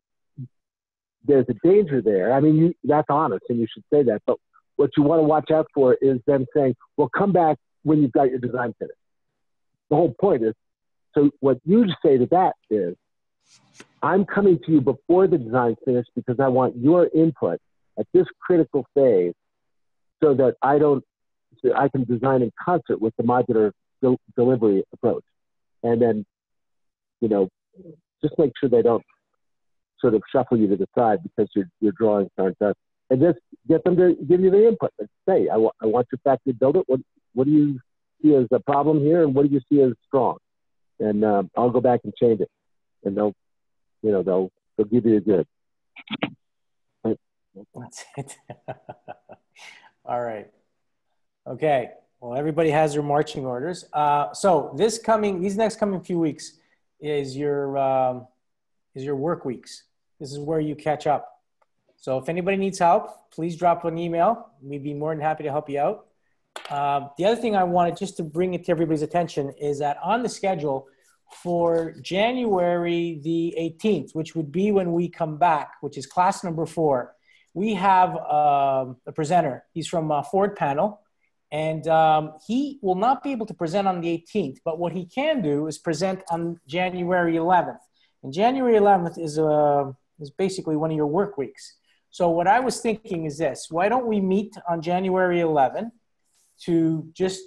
there's a danger there. I mean, that's honest, and you should say that. But what you want to watch out for is them saying, well, come back when you've got your design finished. The whole point is, so what you say to that is, I'm coming to you before the design's finished because I want your input at this critical phase so that I can design in concert with the modular delivery approach. And then, just make sure they don't sort of shuffle you to the side because your drawings aren't done. And just get them to give you the input. Like, say, I want your factory to build it. What do you see as a problem here, and what do you see as strong? And I'll go back and change it. And they'll give you a good. That's it. All right. Okay. Well, everybody has their marching orders. So these next coming few weeks is your work weeks. This is where you catch up. So if anybody needs help, please drop an email. We'd be more than happy to help you out. The other thing I wanted just to bring it to everybody's attention is that on the schedule for January the 18th, which would be when we come back, which is class number 4, we have a presenter. He's from Ford Panel, and he will not be able to present on the 18th, but what he can do is present on January 11th. And January 11th is is basically one of your work weeks. So what I was thinking is this: why don't we meet on January 11 to just,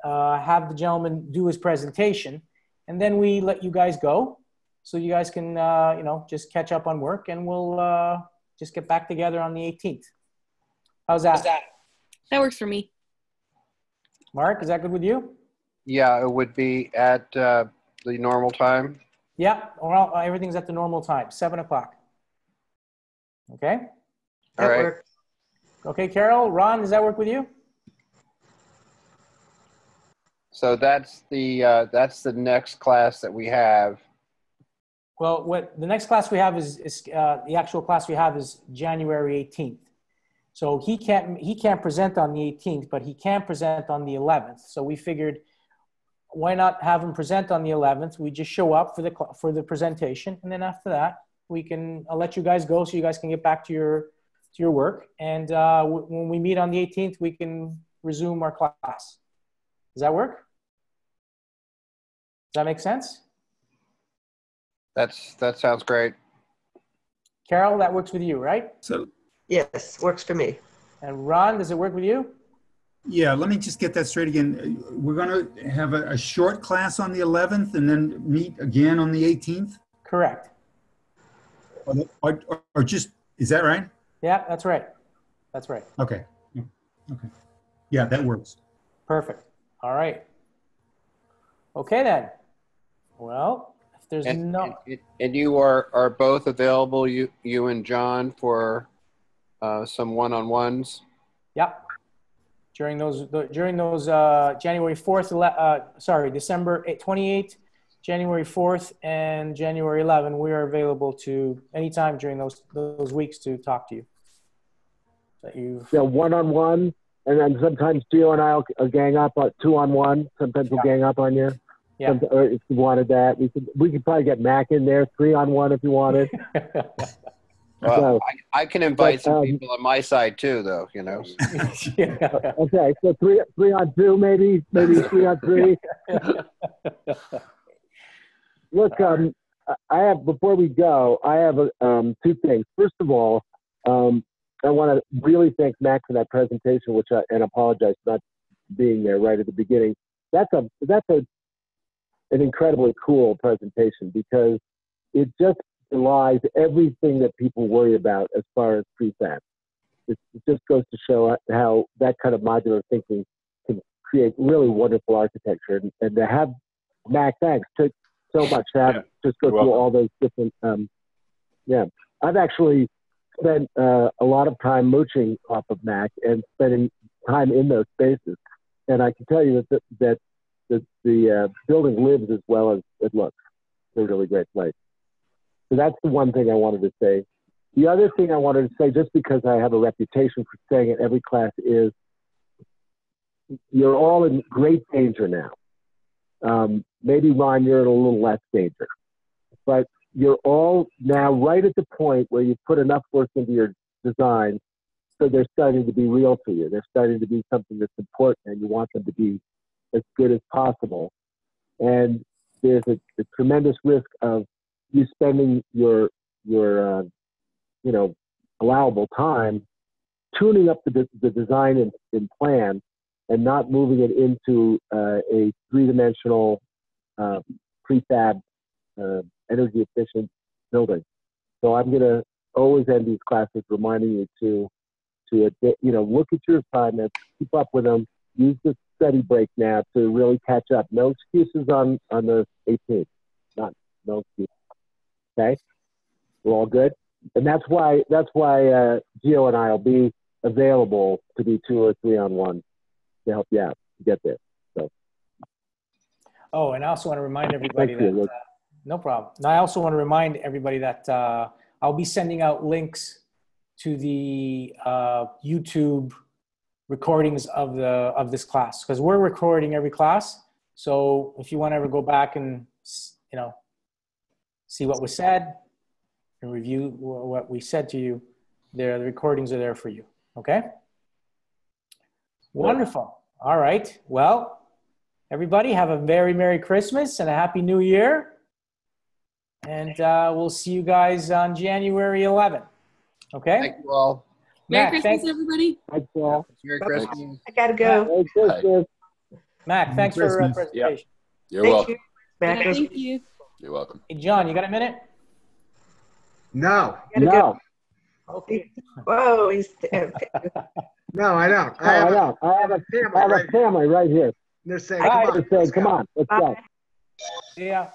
have the gentleman do his presentation, and then we let you guys go, so you guys can, just catch up on work, and we'll just get back together on the 18th. How's that? That works for me. Mark, is that good with you? Yeah, it would be at the normal time. Yeah, well, everything's at the normal time, 7 o'clock. Okay? All That right. works. Okay, Carol, Ron, does that work with you? So that's the next class that we have. Well, what the next class we have is the actual class we have is January 18th. So he can't present on the 18th, but he can present on the 11th. So we figured, why not have him present on the 11th? We just show up for the presentation, and then after that, I'll let you guys go so you guys can get back to your work. And when we meet on the 18th, we can resume our class. Does that work? Does that make sense? That sounds great. Carol, that works with you, right? So, Yes, works for me. And Ron, does it work with you? yeah, let me just get that straight again. We're going to have a short class on the 11th and then meet again on the 18th? Correct. Or just, is that right? Yeah, that's right. That's right. Okay. Okay. Yeah, that works. Perfect. All right. Okay then. Well, if there's And no... you are both available, you and John, for some one-on-ones. Yeah. During those January 4th, December 28th, January 4th, and January 11th, we are available to anytime during those weeks to talk to you. Yeah, one-on-one, and then sometimes Gio and I'll gang up on 2-on-1. Sometimes we'll gang up on you. Yeah. Or if you wanted that, we could probably get Mac in there, 3-on-1 if you wanted. Well, So, I can invite some people on my side too, though. Yeah. okay, so 3-on-2, maybe 3-on-3. Look, I have, before we go, I have two things. First of all, I want to really thank Mac for that presentation, and apologize for not being there right at the beginning. That's an incredibly cool presentation, because it just belies everything that people worry about as far as prefab. It just goes to show how that kind of modular thinking can create really wonderful architecture. And to have Mac, thanks, took so much to have just go through all those different. I've actually spent a lot of time mooching off of Mac and spending time in those spaces, and I can tell you that the building lives as well as it looks. It's a really great place. So that's the one thing I wanted to say. The other thing I wanted to say, just because I have a reputation for saying at every class, is you're all in great danger now. Maybe, Ron, you're in a little less danger. But you're all now right at the point where you've put enough work into your design, so they're starting to be real to you. They're starting to be something that's important, and you want them to be as good as possible. And there's a tremendous risk of you spending your allowable time tuning up the design and plan, and not moving it into a three-dimensional prefab energy efficient building. So I'm going to always end these classes reminding you to look at your assignments, keep up with them, use the study break now to really catch up. No excuses on the 18th. No excuses. Okay, we're all good, and that's why Gio and I will be available to be 2 or 3-on-1 to help you out to get there. So. Oh, and I also want to remind everybody that no problem. And I also want to remind everybody that I'll be sending out links to the YouTube recordings of this class, because we're recording every class. So if you want to ever go back and see what was said and review what we said to you, the recordings are there for you. Okay. Wonderful. All right. Well, everybody have a very Merry Christmas and a Happy New Year. And we'll see you guys on January 11th. Okay? Thank you all. Merry Mac, Christmas, thanks, everybody. Thanks, all. Merry Bye-bye. Christmas. I gotta go. Merry Christmas. Mac, thanks for Christmas. presentation. You're Thank welcome. you. Back goes- Thank you. You're welcome. Hey, John, you got a minute? No, gotta go. No, Okay. Whoa, he's no, I don't. no, I don't. I have a family right here. They're saying, All come right. on, They're saying, let's come go. on, let's go. Yeah.